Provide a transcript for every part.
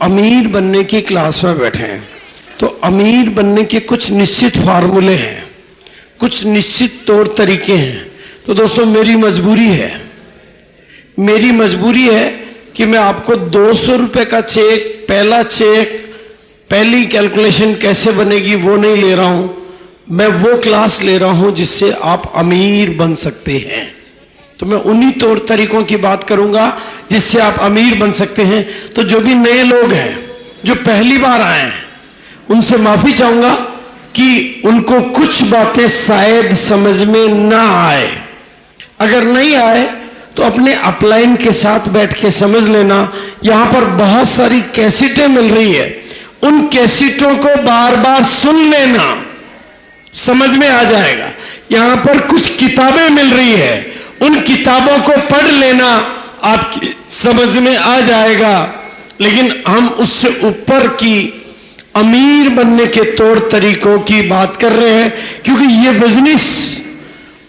अमीर बनने की क्लास में बैठे हैं तो अमीर बनने के कुछ निश्चित फार्मूले हैं, कुछ निश्चित तौर तरीके हैं। तो दोस्तों मेरी मजबूरी है कि मैं आपको 200 रुपए का चेक, पहला चेक, पहली कैलकुलेशन कैसे बनेगी वो नहीं ले रहा हूं। मैं वो क्लास ले रहा हूं जिससे आप अमीर बन सकते हैं। तो मैं उन्हीं तौर तरीकों की बात करूंगा जिससे आप अमीर बन सकते हैं। तो जो भी नए लोग हैं, जो पहली बार आए हैं, उनसे माफी चाहूंगा कि उनको कुछ बातें शायद समझ में ना आए। अगर नहीं आए तो अपने अपलाइन के साथ बैठ के समझ लेना। यहां पर बहुत सारी कैसेटें मिल रही है, उन कैसेटों को बार बार सुन लेना, समझ में आ जाएगा। यहां पर कुछ किताबें मिल रही है, उन किताबों को पढ़ लेना, आपकी समझ में आ जाएगा। लेकिन हम उससे ऊपर की अमीर बनने के तौर तरीकों की बात कर रहे हैं, क्योंकि ये बिजनेस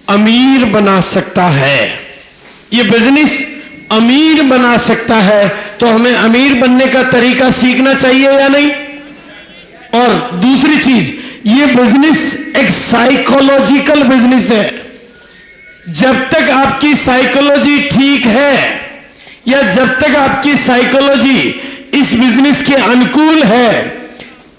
अमीर बना सकता है, ये बिजनेस अमीर बना सकता है। तो हमें अमीर बनने का तरीका सीखना चाहिए या नहीं? और दूसरी चीज, ये बिजनेस एक साइकोलॉजिकल बिजनेस है। जब तक आपकी साइकोलॉजी ठीक है या जब तक आपकी साइकोलॉजी इस बिजनेस के अनुकूल है,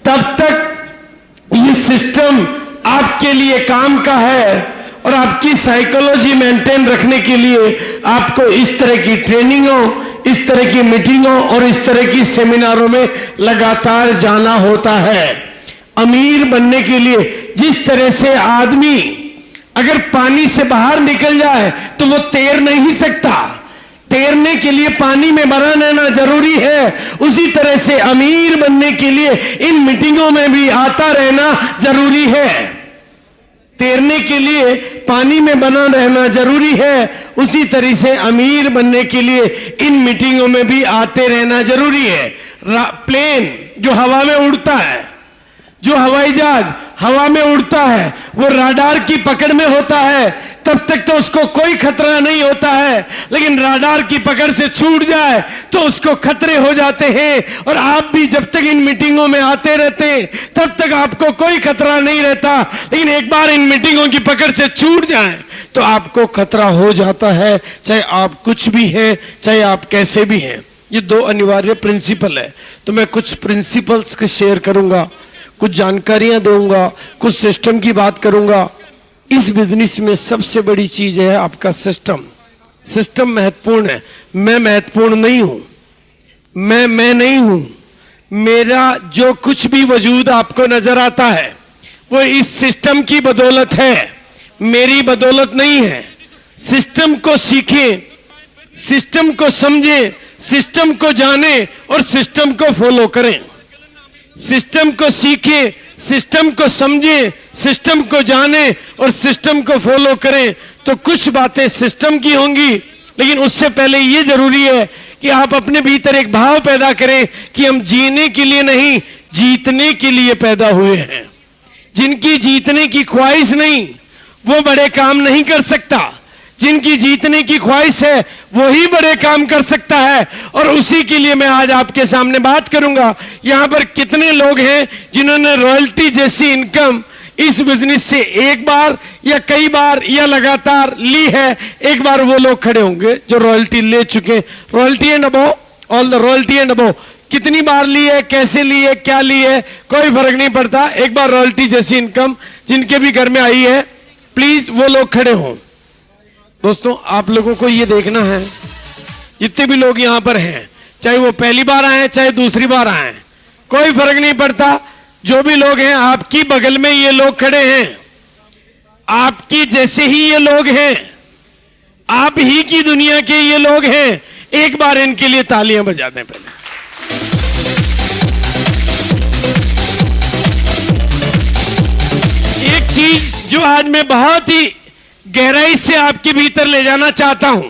तब तक ये सिस्टम आपके लिए काम का है। और आपकी साइकोलॉजी मेंटेन रखने के लिए आपको इस तरह की ट्रेनिंगों, इस तरह की मीटिंगों और इस तरह की सेमिनारों में लगातार जाना होता है। अमीर बनने के लिए जिस तरह से आदमी अगर पानी से बाहर निकल जाए तो वो तैर नहीं सकता, तैरने के लिए पानी में बना रहना जरूरी है। उसी तरह से अमीर बनने के लिए इन मीटिंगों में भी आता रहना जरूरी है। तैरने के लिए पानी में बना रहना जरूरी है, उसी तरह से अमीर बनने के लिए इन मीटिंगों में भी आते रहना जरूरी है। प्लेन जो हवा में उड़ता है, जो हवाई जहाज हवा में उड़ता है, वो राडार की पकड़ में होता है, तब तक तो उसको कोई खतरा नहीं होता है। लेकिन राडार की पकड़ से छूट जाए तो उसको खतरे हो जाते हैं। और आप भी जब तक इन मीटिंगों में आते रहते हैं तब तक आपको कोई खतरा नहीं रहता। लेकिन एक बार इन मीटिंगों की पकड़ से छूट जाए तो आपको खतरा हो जाता है, चाहे आप कुछ भी हैं, चाहे आप कैसे भी हैं। ये दो अनिवार्य प्रिंसिपल है। तो मैं कुछ प्रिंसिपल्स के शेयर करूंगा, कुछ जानकारियां दूंगा, कुछ सिस्टम की बात करूंगा। इस बिजनेस में सबसे बड़ी चीज है आपका सिस्टम। सिस्टम महत्वपूर्ण है। मैं महत्वपूर्ण नहीं हूं, मैं नहीं हूं। मेरा जो कुछ भी वजूद आपको नजर आता है वो इस सिस्टम की बदौलत है, मेरी बदौलत नहीं है। सिस्टम को सीखें, सिस्टम को समझें, सिस्टम को जाने और सिस्टम को फॉलो करें। सिस्टम को सीखें, सिस्टम को समझें, सिस्टम को जाने और सिस्टम को फॉलो करें तो कुछ बातें सिस्टम की होंगी। लेकिन उससे पहले ये जरूरी है कि आप अपने भीतर एक भाव पैदा करें कि हम जीने के लिए नहीं, जीतने के लिए पैदा हुए हैं। जिनकी जीतने की ख्वाहिश नहीं वो बड़े काम नहीं कर सकता, जिनकी जीतने की ख्वाहिश है वही बड़े काम कर सकता है। और उसी के लिए मैं आज आपके सामने बात करूंगा। यहां पर कितने लोग हैं जिन्होंने रॉयल्टी जैसी इनकम इस बिजनेस से एक बार या कई बार या लगातार ली है? एक बार वो लोग खड़े होंगे जो रॉयल्टी ले चुके। Royalty and above, all the royalty and above. कितनी बार ली है, कैसे ली है, क्या ली है, कोई फर्क नहीं पड़ता। एक बार रॉयल्टी जैसी इनकम जिनके भी घर में आई है, प्लीज वो लोग खड़े हों। दोस्तों आप लोगों को ये देखना है, जितने भी लोग यहां पर हैं, चाहे वो पहली बार आए चाहे दूसरी बार आए, कोई फर्क नहीं पड़ता। जो भी लोग हैं, आपकी बगल में ये लोग खड़े हैं, आपकी जैसे ही ये लोग हैं, आप ही की दुनिया के ये लोग हैं। एक बार इनके लिए तालियां बजा दें। पहले एक चीज जो आज मैं बहुत ही गहराई से आपके भीतर ले जाना चाहता हूं,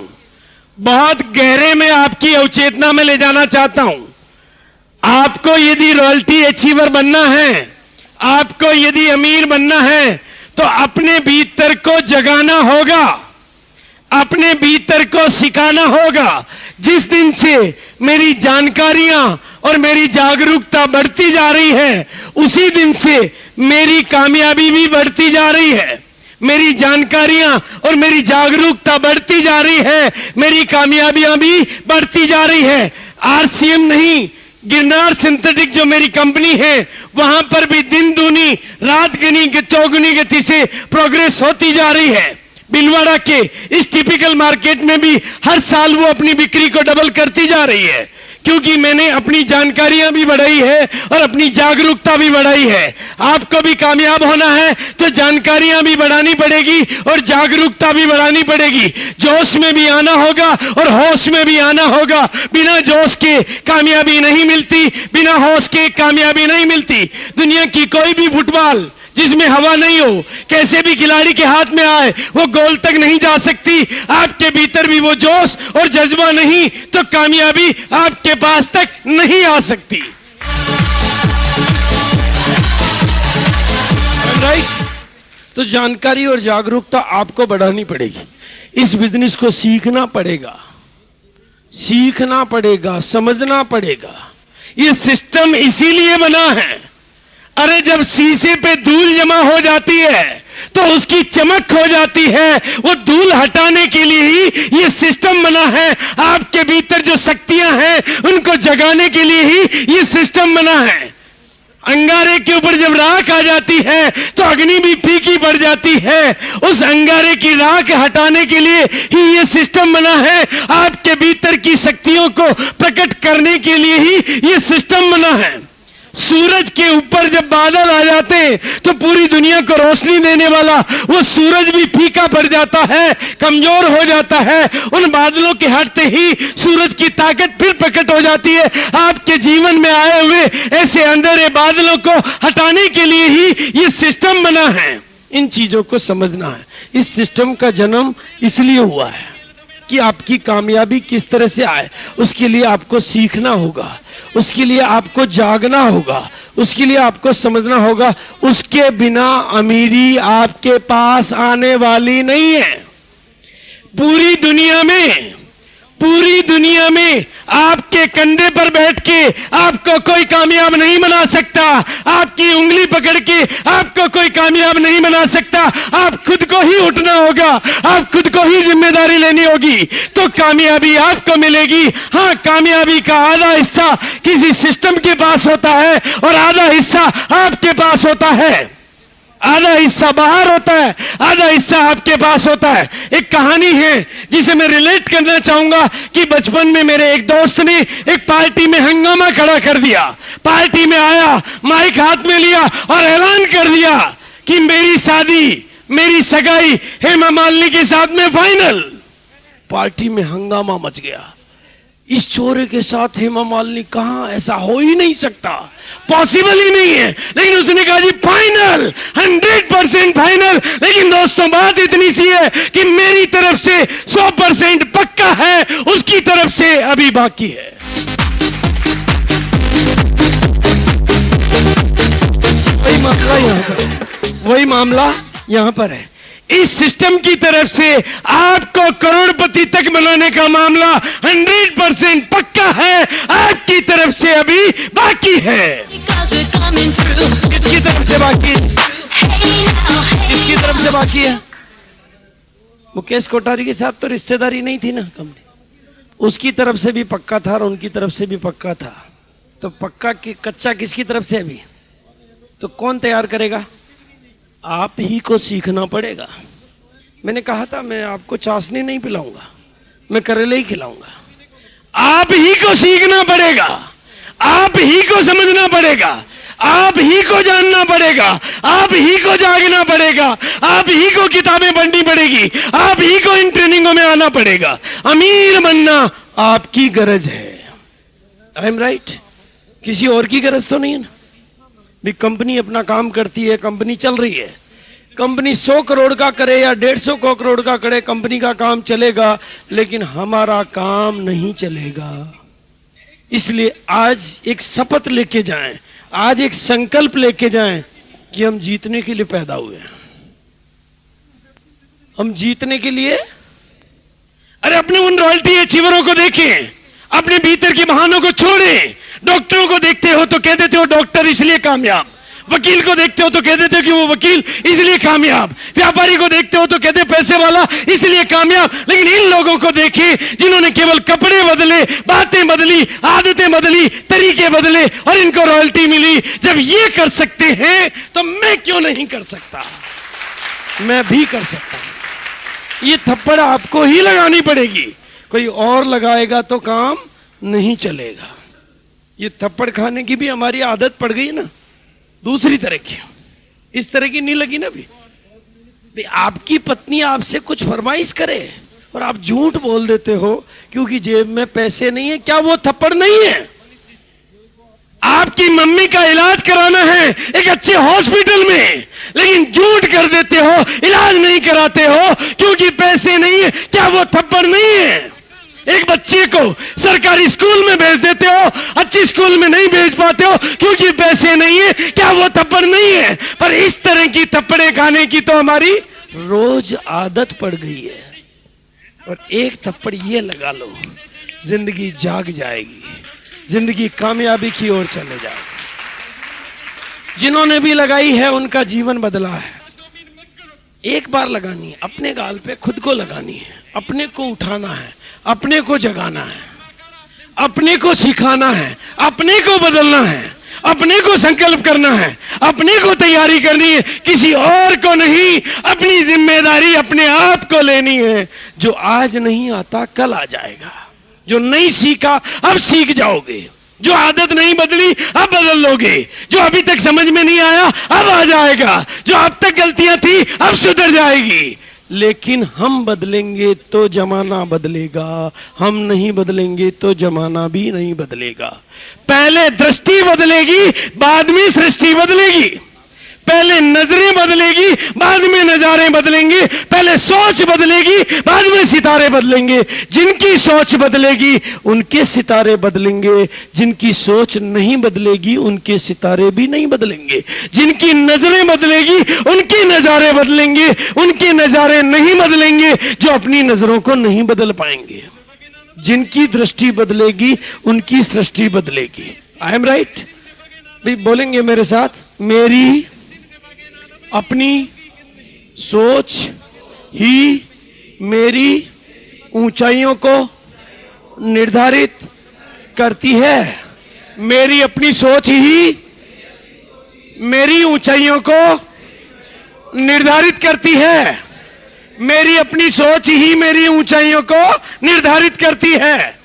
बहुत गहरे में आपकी अवचेतना में ले जाना चाहता हूं। आपको यदि रॉयल्टी अचीवर बनना है, आपको यदि अमीर बनना है, तो अपने भीतर को जगाना होगा, अपने भीतर को सिखाना होगा। जिस दिन से मेरी जानकारियां और मेरी जागरूकता बढ़ती जा रही है, उसी दिन से मेरी कामयाबी भी बढ़ती जा रही है। मेरी जानकारियां और मेरी जागरूकता बढ़ती जा रही है, मेरी कामयाबियां भी बढ़ती जा रही है। आरसीएम नहीं, गिरनार सिंथेटिक जो मेरी कंपनी है, वहां पर भी दिन दूनी रात गनी चौगुनी गति से प्रोग्रेस होती जा रही है। बिलवाड़ा के इस टिपिकल मार्केट में भी हर साल वो अपनी बिक्री को डबल करती जा रही है, क्योंकि मैंने अपनी जानकारियां भी बढ़ाई है और अपनी जागरूकता भी बढ़ाई है। आपको भी कामयाब होना है तो जानकारियां भी बढ़ानी पड़ेगी और जागरूकता भी बढ़ानी पड़ेगी। जोश में भी आना होगा और होश में भी आना होगा। बिना जोश के कामयाबी नहीं मिलती, बिना होश के कामयाबी नहीं मिलती। दुनिया की कोई भी फुटबॉल जिसमें हवा नहीं हो, कैसे भी खिलाड़ी के हाथ में आए, वो गोल तक नहीं जा सकती। आपके भीतर भी वो जोश और जज्बा नहीं तो कामयाबी आपके पास तक नहीं आ सकती। राइट? तो जानकारी और जागरूकता आपको बढ़ानी पड़ेगी। इस बिजनेस को सीखना पड़ेगा, सीखना पड़ेगा, समझना पड़ेगा। ये सिस्टम इसीलिए बना है। अरे जब शीशे पे धूल जमा हो जाती है तो उसकी चमक हो जाती है। वो धूल हटाने के लिए ही ये सिस्टम बना है। आपके भीतर जो शक्तियां हैं उनको जगाने के लिए ही ये सिस्टम बना है। अंगारे के ऊपर जब राख आ जाती है तो अग्नि भी फीकी पड़ जाती है। उस अंगारे की राख हटाने के लिए ही ये सिस्टम बना है। आपके भीतर की शक्तियों को प्रकट करने के लिए ही ये सिस्टम बना है। सूरज के ऊपर जब बादल आ जाते हैं तो पूरी दुनिया को रोशनी देने वाला वो सूरज भी फीका पड़ जाता है, कमजोर हो जाता है। उन बादलों के हटते ही सूरज की ताकत फिर प्रकट हो जाती है। आपके जीवन में आए हुए ऐसे अंधेरे बादलों को हटाने के लिए ही ये सिस्टम बना है। इन चीजों को समझना है। इस सिस्टम का जन्म इसलिए हुआ है कि आपकी कामयाबी किस तरह से आए, उसके लिए आपको सीखना होगा, उसके लिए आपको जागना होगा, उसके लिए आपको समझना होगा। उसके बिना अमीरी आपके पास आने वाली नहीं है। पूरी दुनिया में आपके कंधे पर बैठ के आपको कोई कामयाब नहीं बना सकता। आपकी उंगली पकड़ के आपको कोई कामयाब नहीं बना सकता। आप खुद को ही उठना होगा, आप खुद को ही जिम्मेदारी लेनी होगी तो कामयाबी आपको मिलेगी। हाँ, कामयाबी का आधा हिस्सा किसी सिस्टम के पास होता है और आधा हिस्सा आपके पास होता है। आधा हिस्सा बाहर होता है, आधा हिस्सा आपके पास होता है। एक कहानी है जिसे मैं रिलेट करना चाहूंगा कि बचपन में मेरे एक दोस्त ने एक पार्टी में हंगामा खड़ा कर दिया। पार्टी में आया, माइक हाथ में लिया और ऐलान कर दिया कि मेरी शादी, मेरी सगाई हेमा मालिनी के साथ में फाइनल। पार्टी में हंगामा मच गया। इस चोरे के साथ हेमा मालिनी, कहां, ऐसा हो ही नहीं सकता, पॉसिबल ही नहीं है। लेकिन उसने कहा जी फाइनल, 100% फाइनल। लेकिन दोस्तों बात इतनी सी है कि मेरी तरफ से 100% पक्का है, उसकी तरफ से अभी बाकी है। वही मामला यहां पर है। इस सिस्टम की तरफ से आपको करोड़पति तक बनाने का मामला 100% पक्का है, आपकी तरफ से अभी बाकी है। किसकी तरफ से बाकी है? किसकी तरफ से बाकी है? मुकेश कोठारी के साथ तो रिश्तेदारी नहीं थी ना कंपनी, उसकी तरफ से भी पक्का था और उनकी तरफ से भी पक्का था। तो पक्का की कच्चा किसकी तरफ से अभी? तो कौन तैयार करेगा? आप ही को सीखना पड़ेगा। मैंने कहा था मैं आपको चाशनी नहीं पिलाऊंगा, मैं करेले ही खिलाऊंगा। आप ही को सीखना पड़ेगा, आप ही को समझना पड़ेगा, आप ही को जानना पड़ेगा, आप ही को जागना पड़ेगा, आप ही को किताबें पढ़नी पड़ेगी, आप ही को इन ट्रेनिंगों में आना पड़ेगा। अमीर बनना आपकी गरज है। I am right? किसी और की गरज तो नहीं है ना। भी कंपनी अपना काम करती है, कंपनी चल रही है। कंपनी 100 करोड़ का करे या 150 करोड़ का करे, कंपनी का काम चलेगा, लेकिन हमारा काम नहीं चलेगा। इसलिए आज एक शपथ लेके जाएं, आज एक संकल्प लेके जाएं कि हम जीतने के लिए पैदा हुए हैं। हम जीतने के लिए, अरे अपने उन रॉयल्टी अचीवरों को देखें, अपने भीतर के बहानों को छोड़ें, डॉक्टरों कामयाब। वकील को देखते हो तो कह देते हो कि वो वकील इसलिए कामयाब। व्यापारी को देखते हो तो कहते पैसे वाला इसलिए कामयाब। लेकिन इन लोगों को देखिए जिन्होंने केवल कपड़े बदले, बातें बदली, आदतें बदली, तरीके बदले और इनको रॉयल्टी मिली। जब ये कर सकते हैं तो मैं क्यों नहीं कर सकता? मैं भी कर सकता हूं। ये थप्पड़ आपको ही लगानी पड़ेगी, कोई और लगाएगा तो काम नहीं चलेगा। ये थप्पड़ खाने की भी हमारी आदत पड़ गई ना, दूसरी तरह की, इस तरह की नहीं लगी ना। भी आपकी पत्नी आपसे कुछ फरमाइश करे और आप झूठ बोल देते हो क्योंकि जेब में पैसे नहीं है, क्या वो थप्पड़ नहीं है? आपकी मम्मी का इलाज कराना है एक अच्छे हॉस्पिटल में, लेकिन झूठ कर देते हो, इलाज नहीं कराते हो क्योंकि पैसे नहीं है, क्या वो थप्पड़ नहीं है? एक बच्चे को सरकारी स्कूल में भेज देते हो, अच्छी स्कूल में नहीं भेज पाते हो क्योंकि पैसे नहीं है, क्या वो थप्पड़ नहीं है? पर इस तरह की थप्पड़े खाने की तो हमारी रोज आदत पड़ गई है। और एक थप्पड़ ये लगा लो, जिंदगी जाग जाएगी, जिंदगी कामयाबी की ओर चले जाएगी। जिन्होंने भी लगाई है उनका जीवन बदला है। एक बार लगानी है, अपने गाल पे खुद को लगानी है, अपने को उठाना है, अपने को जगाना है, अपने को सिखाना है, अपने को बदलना है, अपने को संकल्प करना है, अपने को तैयारी करनी है, किसी और को नहीं। अपनी जिम्मेदारी अपने आप को लेनी है। जो आज नहीं आता कल आ जाएगा, जो नहीं सीखा अब सीख जाओगे, जो आदत नहीं बदली अब बदल लोगे, जो अभी तक समझ में नहीं आया अब आ जाएगा, जो अब तक गलतियां थी अब सुधर जाएगी। लेकिन हम बदलेंगे तो जमाना बदलेगा, हम नहीं बदलेंगे तो जमाना भी नहीं बदलेगा। पहले दृष्टि बदलेगी, बाद में सृष्टि बदलेगी। पहले नजरें बदलेगी, बाद में नजारे बदलेंगे। पहले सोच बदलेगी, बाद में सितारे बदलेंगे। जिनकी सोच बदलेगी उनके सितारे बदलेंगे, जिनकी सोच नहीं बदलेगी उनके सितारे भी नहीं बदलेंगे। जिनकी नजरें बदलेगी उनके नजारे बदलेंगे, उनके नजारे नहीं बदलेंगे जो अपनी नजरों को नहीं बदल पाएंगे। जिनकी दृष्टि बदलेगी उनकी सृष्टि बदलेगी। I am right? भी बोलेंगे मेरे साथ, मेरी अपनी सोच ही मेरी ऊंचाइयों को निर्धारित करती है। मेरी अपनी सोच ही मेरी ऊंचाइयों को निर्धारित करती है। मेरी अपनी सोच ही मेरी ऊंचाइयों को निर्धारित करती है।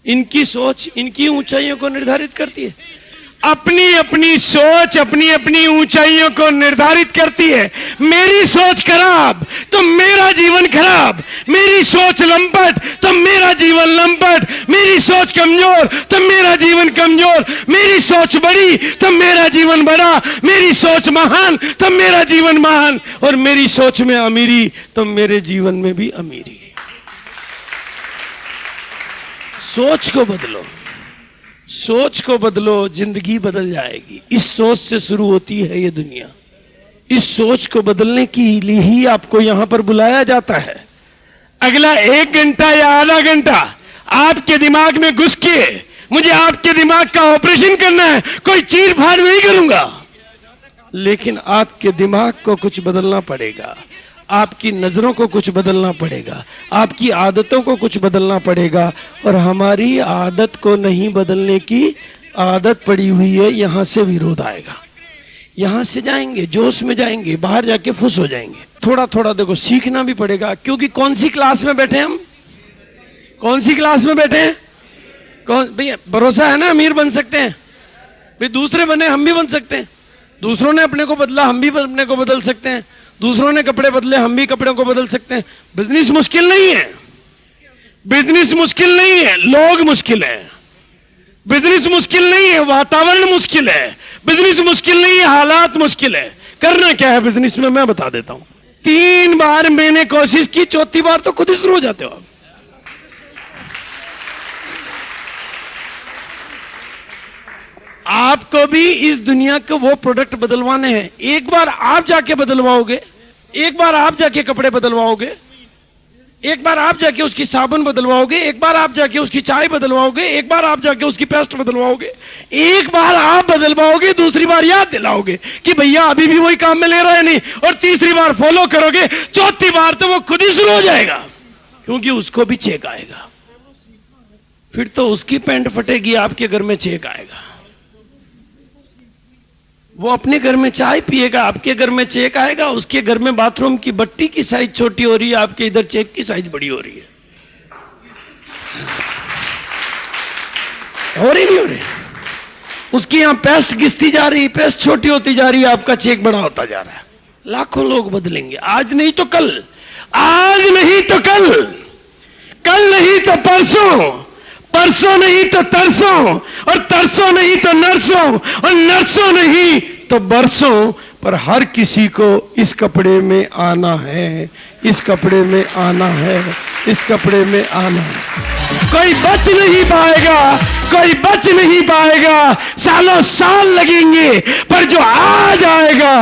इनकी सोच इनकी ऊंचाइयों को निर्धारित करती है। अपनी अपनी सोच अपनी अपनी ऊंचाइयों को निर्धारित करती है। मेरी सोच खराब तो मेरा जीवन खराब, मेरी सोच लंपट तो मेरा जीवन लंपट, मेरी सोच कमजोर तो मेरा जीवन कमजोर, मेरी सोच बड़ी तो मेरा जीवन बड़ा, मेरी सोच महान तो मेरा जीवन महान, और मेरी सोच में अमीरी तो मेरे जीवन में भी अमीरी। सोच को बदलो, सोच को बदलो, जिंदगी बदल जाएगी। इस सोच से शुरू होती है ये दुनिया। इस सोच को बदलने के लिए ही आपको यहां पर बुलाया जाता है। अगला 1 घंटा या आधा घंटा आपके दिमाग में घुस के मुझे आपके दिमाग का ऑपरेशन करना है, कोई चीर फाड़ नहीं करूंगा, लेकिन आपके दिमाग को कुछ बदलना पड़ेगा, आपकी नजरों को कुछ बदलना पड़ेगा, आपकी आदतों को कुछ बदलना पड़ेगा। और हमारी आदत को नहीं बदलने की आदत पड़ी हुई है, यहां से विरोध आएगा। यहां से जाएंगे, जोश में जाएंगे, बाहर जाके फुस हो जाएंगे। थोड़ा थोड़ा देखो सीखना भी पड़ेगा, क्योंकि कौन सी क्लास में बैठे हम, कौन सी क्लास में बैठे हैं? कौन भैया, भरोसा है ना अमीर बन सकते हैं भाई, दूसरे बने हम भी बन सकते हैं। दूसरों ने अपने को बदला, हम भी अपने को बदल सकते हैं। दूसरों ने कपड़े बदले, हम भी कपड़ों को बदल सकते हैं। बिजनेस मुश्किल नहीं है, बिजनेस मुश्किल नहीं है, लोग मुश्किल है। बिजनेस मुश्किल नहीं है, वातावरण मुश्किल है। बिजनेस मुश्किल नहीं है, हालात मुश्किल है। करना क्या है बिजनेस में, मैं बता देता हूं। 3 बार मैंने कोशिश की, चौथी बार तो खुद ही शुरू हो जाते हो आप। आपको भी इस दुनिया के वो प्रोडक्ट बदलवाने हैं। एक बार आप जाके बदलवाओगे, एक बार आप जाके कपड़े बदलवाओगे, एक बार आप जाके उसकी साबुन बदलवाओगे, एक बार आप जाके उसकी चाय बदलवाओगे, एक बार आप जाके उसकी पेस्ट बदलवाओगे, एक बार आप बदलवाओगे, दूसरी बार याद दिलाओगे कि भैया अभी भी वही काम में ले रहा है नहीं, और तीसरी बार फॉलो करोगे, चौथी बार तो वो खुद ही शुरू हो जाएगा, क्योंकि उसको भी चेक आएगा। फिर तो उसकी पैंट फटेगी, आपके घर में चेक आएगा। वो अपने घर में चाय पिएगा, आपके घर में चेक आएगा। उसके घर में बाथरूम की बट्टी की साइज छोटी हो रही है, आपके इधर चेक की साइज बड़ी हो रही है। हो रही नहीं हो रही? उसकी यहां पेस्ट घिसती जा रही, पेस्ट छोटी होती जा रही है, आपका चेक बड़ा होता जा रहा है। लाखों लोग बदलेंगे, आज नहीं तो कल, आज नहीं तो कल, कल नहीं तो परसों, परसों नहीं तो तरसों, और तरसों नहीं तो नरसों, और नरसों नहीं तो बरसों। पर हर किसी को इस कपड़े में आना है, इस कपड़े में आना है, इस कपड़े में आना है। कोई बच नहीं पाएगा, कोई बच नहीं पाएगा, सालों साल लगेंगे, पर जो आज आएगा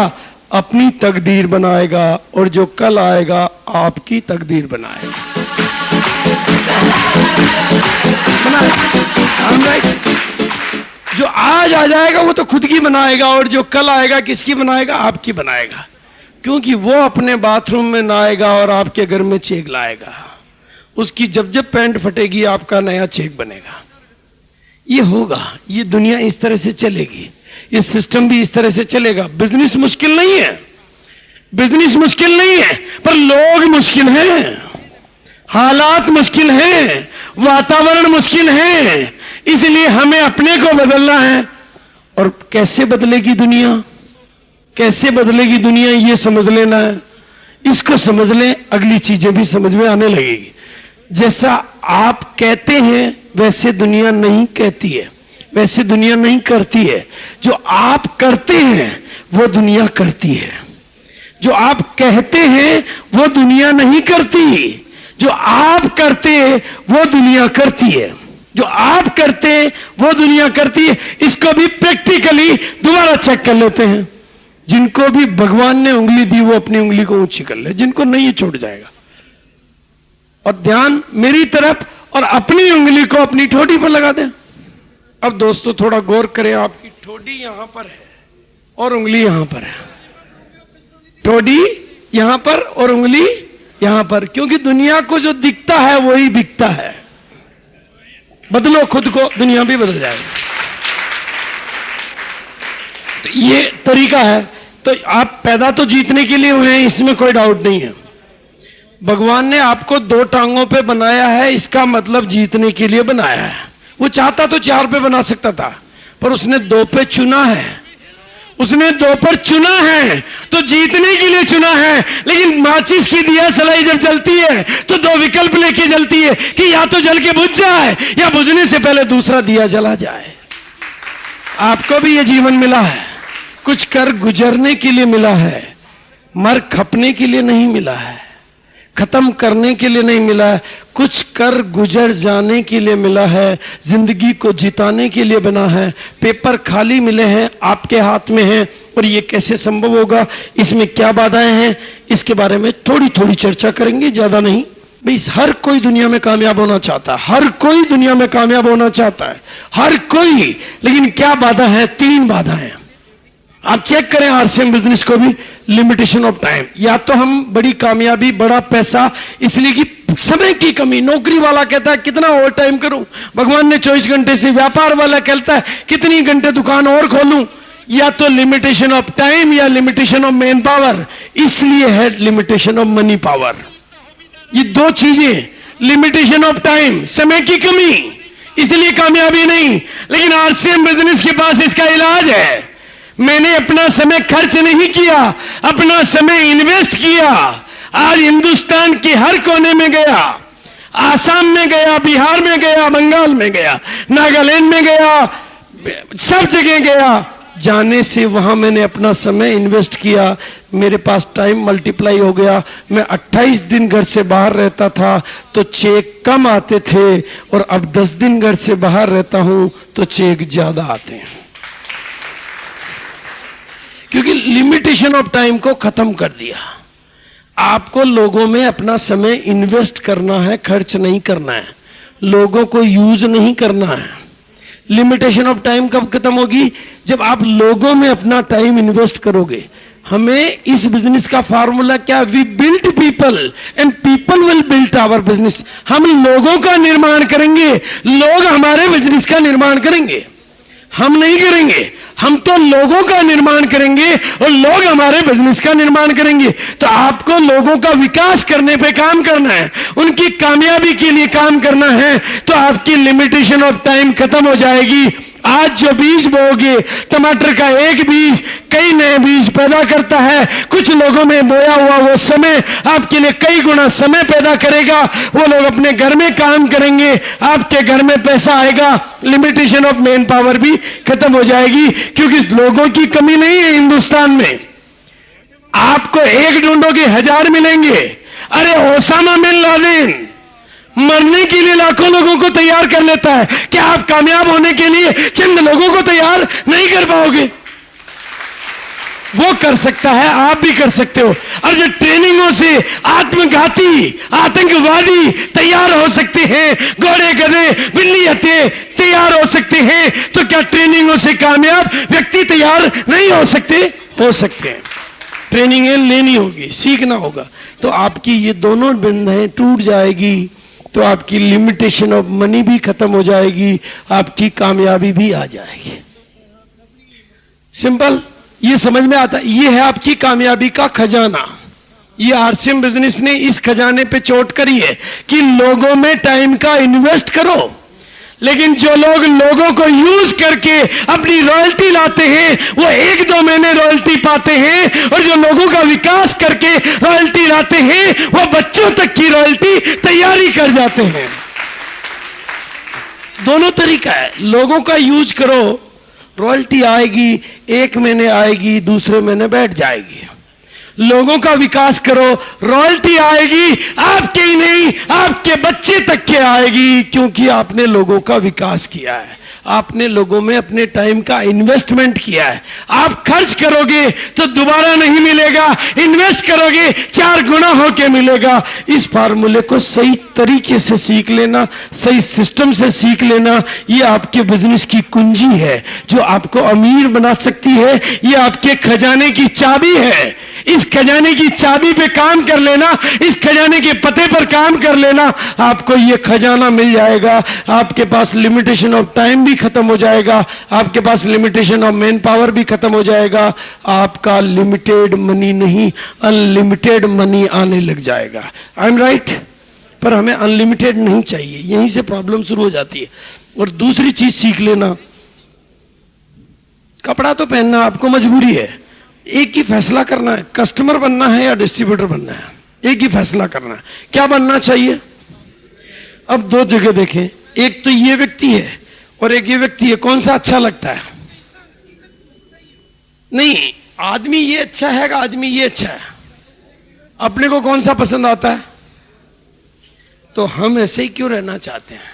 अपनी तकदीर बनाएगा, और जो कल आएगा आपकी तकदीर बनाएगा। जो आज आ जाएगा वो तो खुद की बनाएगा, और जो कल आएगा किसकी बनाएगा? आपकी बनाएगा, क्योंकि वो अपने बाथरूम में नहाएगा और आपके घर में चेक लाएगा। उसकी जब जब पैंट फटेगी आपका नया चेक बनेगा। ये होगा, ये दुनिया इस तरह से चलेगी, ये सिस्टम भी इस तरह से चलेगा। बिजनेस मुश्किल नहीं है, बिजनेस मुश्किल नहीं है, पर लोग मुश्किल हैं, हालात मुश्किल हैं, वातावरण मुश्किल है। इसलिए हमें अपने को बदलना है। और कैसे बदलेगी दुनिया, कैसे बदलेगी दुनिया, ये समझ लेना है। इसको समझ लें, अगली चीजें भी समझ में आने लगेगी। जैसा आप कहते हैं वैसे दुनिया नहीं कहती है, वैसे दुनिया नहीं करती है। जो आप करते हैं वो दुनिया करती है, जो आप कहते हैं वो दुनिया नहीं करती। जो आप करते वो दुनिया करती है, जो आप करते वो दुनिया करती है। इसको भी प्रैक्टिकली दोबारा चेक कर लेते हैं। जिनको भी भगवान ने उंगली दी वो अपनी उंगली को ऊंची कर ले, जिनको नहीं छूट जाएगा। और ध्यान मेरी तरफ, और अपनी उंगली को अपनी ठोड़ी पर लगा दें। अब दोस्तों थोड़ा गौर करें, आपकी ठोड़ी यहां पर है और उंगली यहां पर है, ठोड़ी यहां पर और उंगली यहां पर, क्योंकि दुनिया को जो दिखता है वही बिकता है। बदलो खुद को, दुनिया भी बदल जाएगी। तो ये तरीका है। तो आप पैदा तो जीतने के लिए हुए हैं, इसमें कोई डाउट नहीं है। भगवान ने आपको 2 टांगों पे बनाया है, इसका मतलब जीतने के लिए बनाया है। वो चाहता तो 4 पे बना सकता था, पर उसने 2 पे चुना है, उसने 2 पर चुना है, तो जीतने के लिए चुना है। लेकिन माचिस की दिया सलाई जब जलती है तो 2 विकल्प लेके जलती है कि या तो जल के बुझ जाए या बुझने से पहले दूसरा दिया जला जाए। आपको भी ये जीवन मिला है, कुछ कर गुजरने के लिए मिला है, मर खपने के लिए नहीं मिला है, खत्म करने के लिए नहीं मिला है, कुछ कर गुजर जाने के लिए मिला है, जिंदगी को जिताने के लिए बना है। पेपर खाली मिले हैं, आपके हाथ में हैं, और ये कैसे संभव होगा, इसमें क्या बाधाएं हैं, इसके बारे में थोड़ी थोड़ी चर्चा करेंगे, ज्यादा नहीं। भाई हर कोई दुनिया में कामयाब होना चाहता है, हर कोई दुनिया में कामयाब होना चाहता है, हर कोई। लेकिन क्या बाधा है? 3 बाधाएं। आप चेक करें आरसीएम बिजनेस को भी, लिमिटेशन ऑफ टाइम। या तो हम बड़ी कामयाबी, बड़ा पैसा, इसलिए कि समय की कमी। नौकरी वाला कहता है कितना ओवर टाइम करूं, भगवान ने 24 घंटे से। व्यापार वाला कहता है कितनी घंटे दुकान और खोलूं। या तो लिमिटेशन ऑफ टाइम या लिमिटेशन ऑफ मैन पावर, इसलिए है लिमिटेशन ऑफ मनी पावर। ये 2 चीजें, लिमिटेशन ऑफ टाइम, समय की कमी, इसलिए कामयाबी नहीं। लेकिन आरसीएम बिजनेस के पास इसका इलाज है। मैंने अपना समय खर्च नहीं किया, अपना समय इन्वेस्ट किया। आज हिंदुस्तान के हर कोने में गया, आसाम में गया, बिहार में गया, बंगाल में गया, नागालैंड में गया, सब जगह गया। जाने से वहां मैंने अपना समय इन्वेस्ट किया, मेरे पास टाइम मल्टीप्लाई हो गया। मैं 28 दिन घर से बाहर रहता था तो चेक कम आते थे, और अब 10 दिन घर से बाहर रहता हूं तो चेक ज्यादा आते हैं, क्योंकि लिमिटेशन ऑफ टाइम को खत्म कर दिया। आपको लोगों में अपना समय इन्वेस्ट करना है, खर्च नहीं करना है, लोगों को यूज नहीं करना है। लिमिटेशन ऑफ टाइम कब खत्म होगी? जब आप लोगों में अपना टाइम इन्वेस्ट करोगे। हमें इस बिजनेस का फार्मूला क्या? We build people and people will build our business. हम लोगों का निर्माण करेंगे, लोग हमारे बिजनेस का निर्माण करेंगे। हम नहीं करेंगे, हम तो लोगों का निर्माण करेंगे और लोग हमारे बिजनेस का निर्माण करेंगे। तो आपको लोगों का विकास करने पे काम करना है, उनकी कामयाबी के लिए काम करना है। तो आपकी लिमिटेशन ऑफ टाइम खत्म हो जाएगी। आज जो बीज बोओगे, टमाटर का एक बीज कई नए बीज पैदा करता है। कुछ लोगों में बोया हुआ वो समय आपके लिए कई गुना समय पैदा करेगा। वो लोग अपने घर में काम करेंगे, आपके घर में पैसा आएगा। लिमिटेशन ऑफ मैन पावर भी खत्म हो जाएगी, क्योंकि लोगों की कमी नहीं है हिंदुस्तान में। आपको एक ढूंढोगे 1000 मिलेंगे। अरे ओसामा बिन लादेन मरने के लिए लाखों लोगों को तैयार कर लेता है, क्या आप कामयाब होने के लिए चंद लोगों को तैयार नहीं कर पाओगे? वो कर सकता है, आप भी कर सकते हो। और जो ट्रेनिंगों से आत्मघाती आतंकवादी तैयार हो सकते हैं, घोड़े गधे बिल्ली हत्ते तैयार हो सकते हैं, तो क्या ट्रेनिंगों से कामयाब व्यक्ति तैयार नहीं हो सकते? हो सकते हैं। ट्रेनिंग लेनी होगी, सीखना होगा। तो आपकी ये दोनों बंधें टूट जाएगी, तो आपकी लिमिटेशन ऑफ मनी भी खत्म हो जाएगी, आपकी कामयाबी भी आ जाएगी। सिंपल, ये समझ में आता है। ये है आपकी कामयाबी का खजाना। ये आरसीएम बिजनेस ने इस खजाने पे चोट करी है कि लोगों में टाइम का इन्वेस्ट करो। लेकिन जो लोग लोगों को यूज करके अपनी रॉयल्टी लाते हैं, वो 1-2 महीने रॉयल्टी पाते हैं, और जो लोगों का विकास करके रॉयल्टी लाते हैं, वो बच्चों तक की रॉयल्टी तैयारी कर जाते हैं। दोनों तरीका है। लोगों का यूज करो, रॉयल्टी आएगी, 1 महीने आएगी, दूसरे महीने बैठ जाएगी। लोगों का विकास करो, रॉयल्टी आएगी, आपके ही नहीं आपके बच्चे तक के आएगी, क्योंकि आपने लोगों का विकास किया है, आपने लोगों में अपने टाइम का इन्वेस्टमेंट किया है। आप खर्च करोगे तो दोबारा नहीं मिलेगा, इन्वेस्ट करोगे 4 गुना होके मिलेगा। इस फार्मूले को सही तरीके से सीख लेना, सही सिस्टम से सीख लेना, ये आपके बिजनेस की कुंजी है जो आपको अमीर बना सकती है। ये आपके खजाने की चाबी है। इस खजाने की चाबी पे काम कर लेना, इस खजाने के पते पर काम कर लेना, आपको ये खजाना मिल जाएगा। आपके पास लिमिटेशन ऑफ टाइम भी खत्म हो जाएगा, आपके पास लिमिटेशन ऑफ मैन पावर भी खत्म हो जाएगा। आपका लिमिटेड मनी नहीं, अनलिमिटेड मनी आने लग जाएगा। I am right? पर हमें अनलिमिटेड नहीं चाहिए, यहीं से प्रॉब्लम शुरू हो जाती है। और दूसरी चीज सीख लेना, कपड़ा तो पहनना आपको मजबूरी है, एक ही फैसला करना है, कस्टमर बनना है या डिस्ट्रीब्यूटर बनना है। एक ही फैसला करना है, क्या बनना चाहिए। अब 2 जगह देखें, एक तो ये व्यक्ति है और एक ये व्यक्ति है, कौन सा अच्छा लगता है? नहीं, आदमी ये अच्छा है कि आदमी ये अच्छा है? अपने को कौन सा पसंद आता है? तो हम ऐसे ही क्यों रहना चाहते हैं?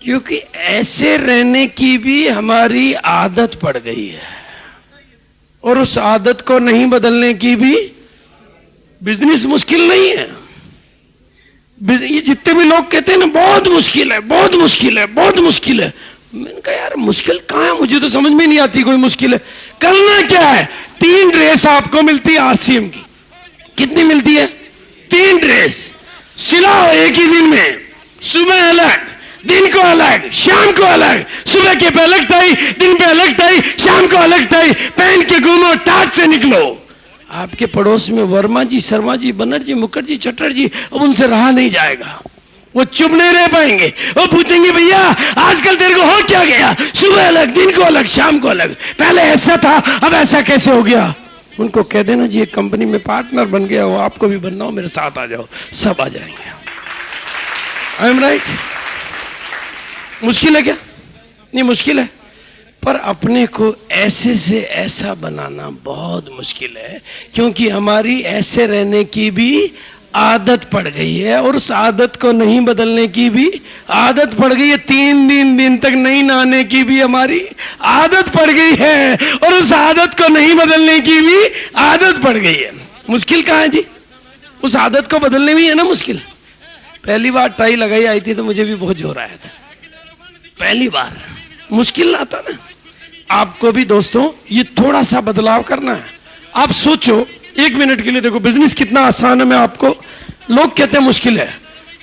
क्योंकि ऐसे रहने की भी हमारी आदत पड़ गई है, और उस आदत को नहीं बदलने की भी। बिजनेस मुश्किल नहीं है। ये जितने भी लोग कहते हैं ना बहुत मुश्किल है, बहुत मुश्किल है, बहुत मुश्किल है, मैंने कहा यार मुश्किल कहां है, मुझे तो समझ में नहीं आती कोई मुश्किल है। करना क्या है? 3 ड्रेस आपको मिलती है आरसीएम की। कितनी मिलती है? 3 ड्रेस सिलाओ एक ही दिन में, सुबह अलग, दिन को अलग, शाम को अलग। सुबह के पे अलग टाई, दिन पे अलग टाई, शाम को अलग टाई, पहन के घूमो, टाट से निकलो। आपके पड़ोस में वर्मा जी, शर्मा जी, बनर्जी, मुखर्जी, चटर्जी, अब उनसे रहा नहीं जाएगा। वो चुप नहीं रह पाएंगे, वो पूछेंगे भैया आजकल तेरे को हो क्या गया? सुबह अलग, दिन को अलग, शाम को अलग, पहले ऐसा था अब ऐसा कैसे हो गया? उनको कह देना जी एक कंपनी में पार्टनर बन गया हो, आपको भी बनना हो, मेरे साथ आ जाओ, सब आ जाएंगे। I am right? मुश्किल है क्या? नहीं मुश्किल है, पर अपने को ऐसे से ऐसा बनाना बहुत मुश्किल है, क्योंकि हमारी ऐसे रहने की भी आदत पड़ गई है, और उस आदत को नहीं बदलने की भी आदत पड़ गई है। 3 दिन तक नहीं नहाने की भी हमारी आदत पड़ गई है, और उस आदत को नहीं बदलने की भी आदत पड़ गई है। मुश्किल कहां है जी? उस आदत को बदलने में ही है ना मुश्किल। पहली बार टाई लगाई आई थी तो मुझे भी बहुत जोर आया था, पहली बार मुश्किल आता ना। आपको भी दोस्तों ये थोड़ा सा बदलाव करना है। आप सोचो एक मिनट के लिए, देखो बिजनेस कितना आसान है। मैं आपको, लोग कहते हैं मुश्किल है,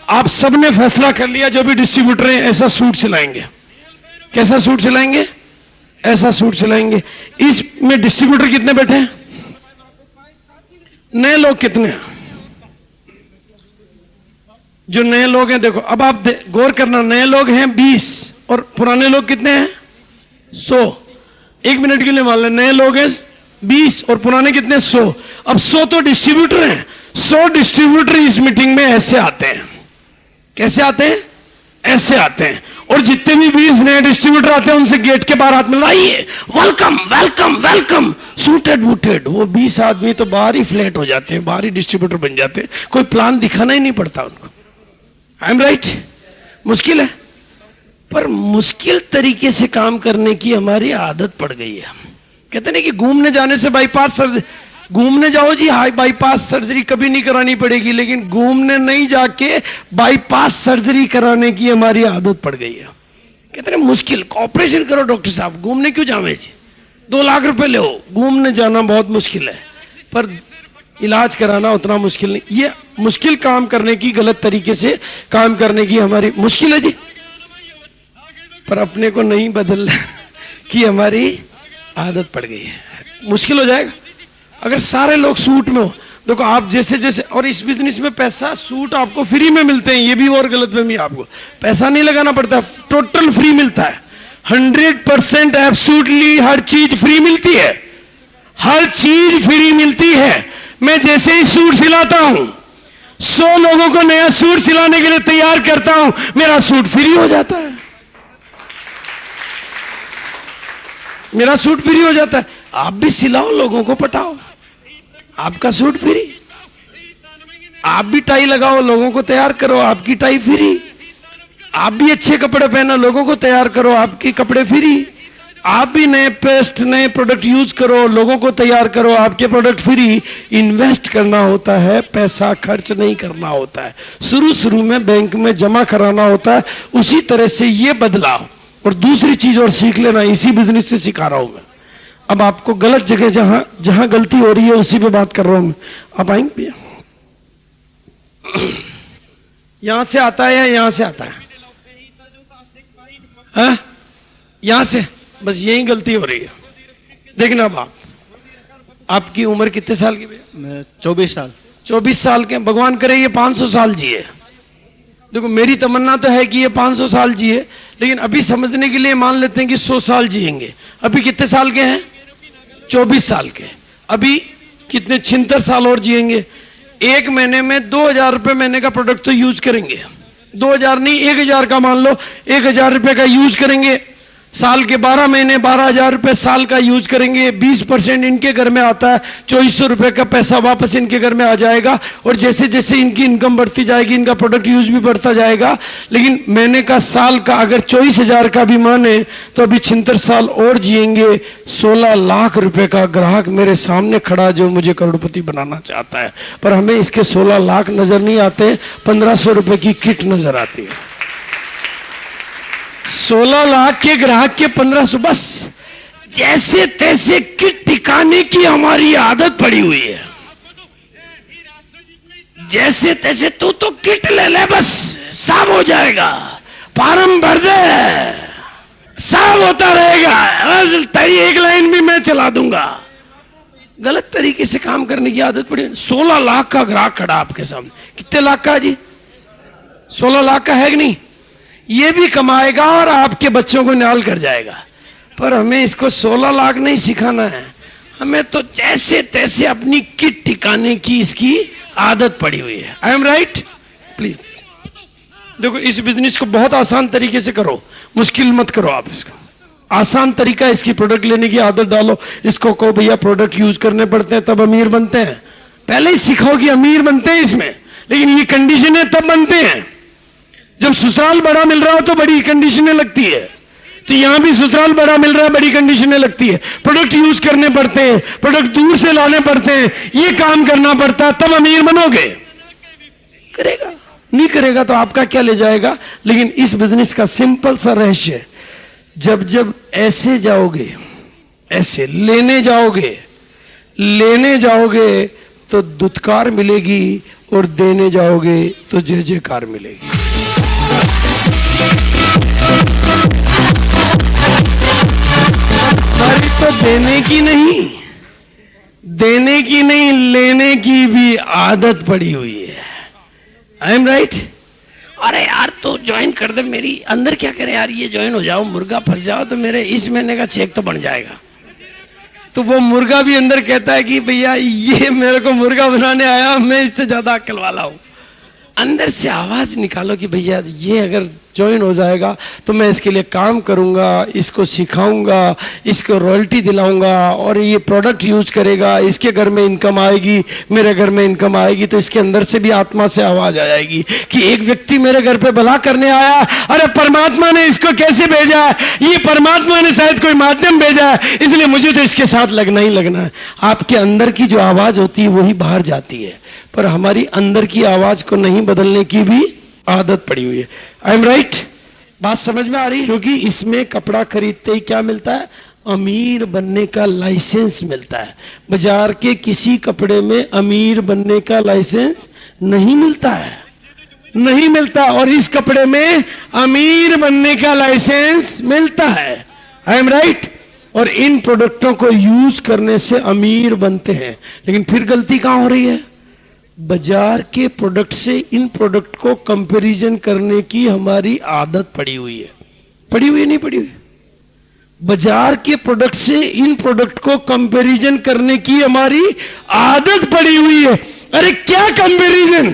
आप सबने फैसला कर लिया जो भी डिस्ट्रीब्यूटर हैं ऐसा सूट सिलाएंगे। कैसा सूट सिलाएंगे? ऐसा सूट सिलाएंगे। इसमें डिस्ट्रीब्यूटर कितने बैठे हैं? नए लोग कितने हैं? जो नए लोग हैं, देखो अब आप गौर करना, नए लोग हैं 20 और पुराने लोग कितने हैं? 100। एक मिनट के लिए मान लें नए लोग हैं 20 और पुराने कितने? 100। अब 100 तो डिस्ट्रीब्यूटर हैं। 100 डिस्ट्रीब्यूटर इस मीटिंग में ऐसे आते हैं। कैसे आते हैं? ऐसे आते हैं। और जितने भी 20 नए डिस्ट्रीब्यूटर आते हैं उनसे गेट के बाहर हाथ मिलाइए, welcome welcome welcome, suited booted. वो 20 आदमी तो बाहर ही फ्लैट हो जाते हैं, बाहर ही डिस्ट्रीब्यूटर बन जाते हैं। कोई प्लान दिखाना ही नहीं पड़ता उनको। I am right? मुश्किल है, पर मुश्किल तरीके से काम करने की हमारी आदत पड़ गई है। कहते हैं कि घूमने जाने से बाईपास सर्जरी, घूमने जाओ जी, हाई बाईपास सर्जरी कभी नहीं करानी पड़ेगी, लेकिन घूमने नहीं जाके बाईपास सर्जरी कराने की हमारी आदत पड़ गई है। कहते हैं मुश्किल, ऑपरेशन करो डॉक्टर साहब, घूमने क्यों जावे जी, 2 लाख रुपए ले। घूमने जाना बहुत मुश्किल है, पर इलाज कराना उतना मुश्किल नहीं। ये मुश्किल काम करने की, गलत तरीके से काम करने की हमारी मुश्किल है जी, पर अपने को नहीं बदलना की हमारी आदत पड़ गई है। मुश्किल हो जाएगा अगर सारे लोग सूट में हो। देखो आप जैसे जैसे, और इस बिजनेस में पैसा, सूट आपको फ्री में मिलते हैं, ये भी और गलतफहमी, आपको पैसा नहीं लगाना पड़ता, टोटल फ्री मिलता है। 100% एब्सोल्युटली हर चीज फ्री मिलती है, हर चीज फ्री मिलती है। मैं जैसे ही सूट सिलाता हूं, 100 लोगों को नया सूट सिलाने के लिए तैयार करता हूं, मेरा सूट फ्री हो जाता है, मेरा सूट फ्री हो जाता है। आप भी सिलाओ, लोगों को पटाओ, आपका सूट फ्री। आप भी टाई लगाओ, लोगों को तैयार करो, आपकी टाई फ्री। आप भी अच्छे कपड़े पहनो, लोगों को तैयार करो, आपके कपड़े फ्री। आप भी नए पेस्ट, नए प्रोडक्ट यूज करो, लोगों को तैयार करो, आपके प्रोडक्ट फ्री। इन्वेस्ट करना होता है, पैसा खर्च नहीं करना होता है, शुरू में बैंक में जमा कराना होता है। उसी तरह से ये बदलाव। और दूसरी चीज और सीख लेना, इसी बिजनेस से सिखा रहा हूं मैं। अब आपको गलत जगह, जहां जहां गलती हो रही है उसी पे बात कर रहा हूं मैं। आप आएंगे भैया? यहां से आता है या यहां से आता है? यहां से, बस यही गलती हो रही है। देखना अब आपकी उम्र कितने साल की भैया? 24 साल। 24 साल के। भगवान करे ये 500 साल जिए। देखो मेरी तमन्ना तो है कि ये 500 साल जिए, लेकिन अभी समझने के लिए मान लेते हैं कि 100 साल जिएंगे। अभी कितने साल के हैं? 24 साल के। अभी कितने 76 साल और जिएंगे। एक महीने में 2000 रुपए महीने का प्रोडक्ट तो यूज करेंगे। 2000 नहीं, 1000 का मान लो, 1000 रुपए का यूज करेंगे। साल के 12 महीने 12,000 रुपए साल का यूज करेंगे। 20% इनके घर में आता है, 2400 रुपए का पैसा वापस इनके घर में आ जाएगा। और जैसे जैसे इनकी इनकम बढ़ती जाएगी, इनका प्रोडक्ट यूज भी बढ़ता जाएगा। लेकिन महीने का, साल का अगर 24,000 का भी माने तो अभी 76 साल और जिएंगे। 16 लाख रुपए का ग्राहक मेरे सामने खड़ा जो मुझे करोड़पति बनाना चाहता है, पर हमें इसके 16 लाख नजर नहीं आते, 1500 रुपए की किट नजर आती है। 16 लाख के ग्राहक के 1500, बस जैसे तैसे किट टिकाने की हमारी आदत पड़ी हुई है। जैसे तैसे तू तो किट ले ले, बस सब हो जाएगा, फार्म भर दे, सब होता रहेगा, बस तेरी एक लाइन भी मैं चला दूंगा। गलत तरीके से काम करने की आदत पड़ी। 16 लाख का ग्राहक खड़ा आपके सामने। कितने लाख का जी? 16 लाख का है कि नहीं? ये भी कमाएगा और आपके बच्चों को न्याल कर जाएगा। पर हमें इसको 16 लाख नहीं सिखाना है, हमें तो जैसे तैसे अपनी किट टिकाने की इसकी आदत पड़ी हुई है। I am right? प्लीज देखो, इस बिजनेस को बहुत आसान तरीके से करो, मुश्किल मत करो। आप इसको आसान तरीका, इसकी प्रोडक्ट लेने की आदत डालो। इसको कहो भैया प्रोडक्ट यूज करने पड़ते हैं तब अमीर बनते हैं। पहले ही सिखाओ कि अमीर बनते हैं इसमें, लेकिन ये कंडीशन है तब बनते हैं। जब ससुराल बड़ा मिल रहा हो तो बड़ी कंडीशनें लगती है, तो यहां भी ससुराल बड़ा मिल रहा है, बड़ी कंडीशनें लगती है। प्रोडक्ट यूज करने पड़ते हैं, प्रोडक्ट दूर से लाने पड़ते हैं, ये काम करना पड़ता है, तब अमीर बनोगे। करेगा, नहीं करेगा तो आपका क्या ले जाएगा। लेकिन इस बिजनेस का सिंपल सा रहस्य है, जब जब ऐसे जाओगे, ऐसे लेने जाओगे तो दुत्कार मिलेगी, और देने जाओगे तो जय जयकार मिलेगी। हमारी तो देने की नहीं, लेने की भी आदत पड़ी हुई है। I am right? अरे यार तो ज्वाइन कर दे, मेरी अंदर क्या करे यार, ये ज्वाइन हो जाओ, मुर्गा फंस जाओ तो मेरे इस महीने का चेक तो बन जाएगा। तो वो मुर्गा भी अंदर कहता है कि भैया ये मेरे को मुर्गा बनाने आया, मैं इससे ज्यादा अक्ल वाला हूं। अंदर से आवाज निकालो कि भैया ये अगर ज्वाइन हो जाएगा तो मैं इसके लिए काम करूंगा, इसको सिखाऊंगा, इसको रॉयल्टी दिलाऊंगा, और ये प्रोडक्ट यूज करेगा, इसके घर में इनकम आएगी, मेरे घर में इनकम आएगी। तो इसके अंदर से भी आत्मा से आवाज आ जाएगी कि एक व्यक्ति मेरे घर पे भला करने आया, अरे परमात्मा ने इसको कैसे भेजा है, ये परमात्मा ने शायद कोई माध्यम भेजा है, इसलिए मुझे तो इसके साथ लगना ही लगना है। आपके अंदर की जो आवाज होती है वही बाहर जाती है, पर हमारी अंदर की आवाज को नहीं बदलने की भी आदत पड़ी हुई है। I am right? बात समझ में आ रही है? क्योंकि इसमें कपड़ा खरीदते ही क्या मिलता है, अमीर बनने का लाइसेंस मिलता है। बाजार के किसी कपड़े में अमीर बनने का लाइसेंस नहीं मिलता है, नहीं मिलता, और इस कपड़े में अमीर बनने का लाइसेंस मिलता है। I am right? और इन प्रोडक्टों को यूज करने से अमीर बनते हैं। लेकिन फिर गलती कहां हो रही है, बाजार के प्रोडक्ट से इन प्रोडक्ट को कंपैरिजन करने की हमारी आदत पड़ी हुई है। पड़ी हुई है, नहीं पड़ी हुई? बाजार के प्रोडक्ट से इन प्रोडक्ट को कंपैरिजन करने की हमारी आदत पड़ी हुई है। अरे क्या कंपैरिजन,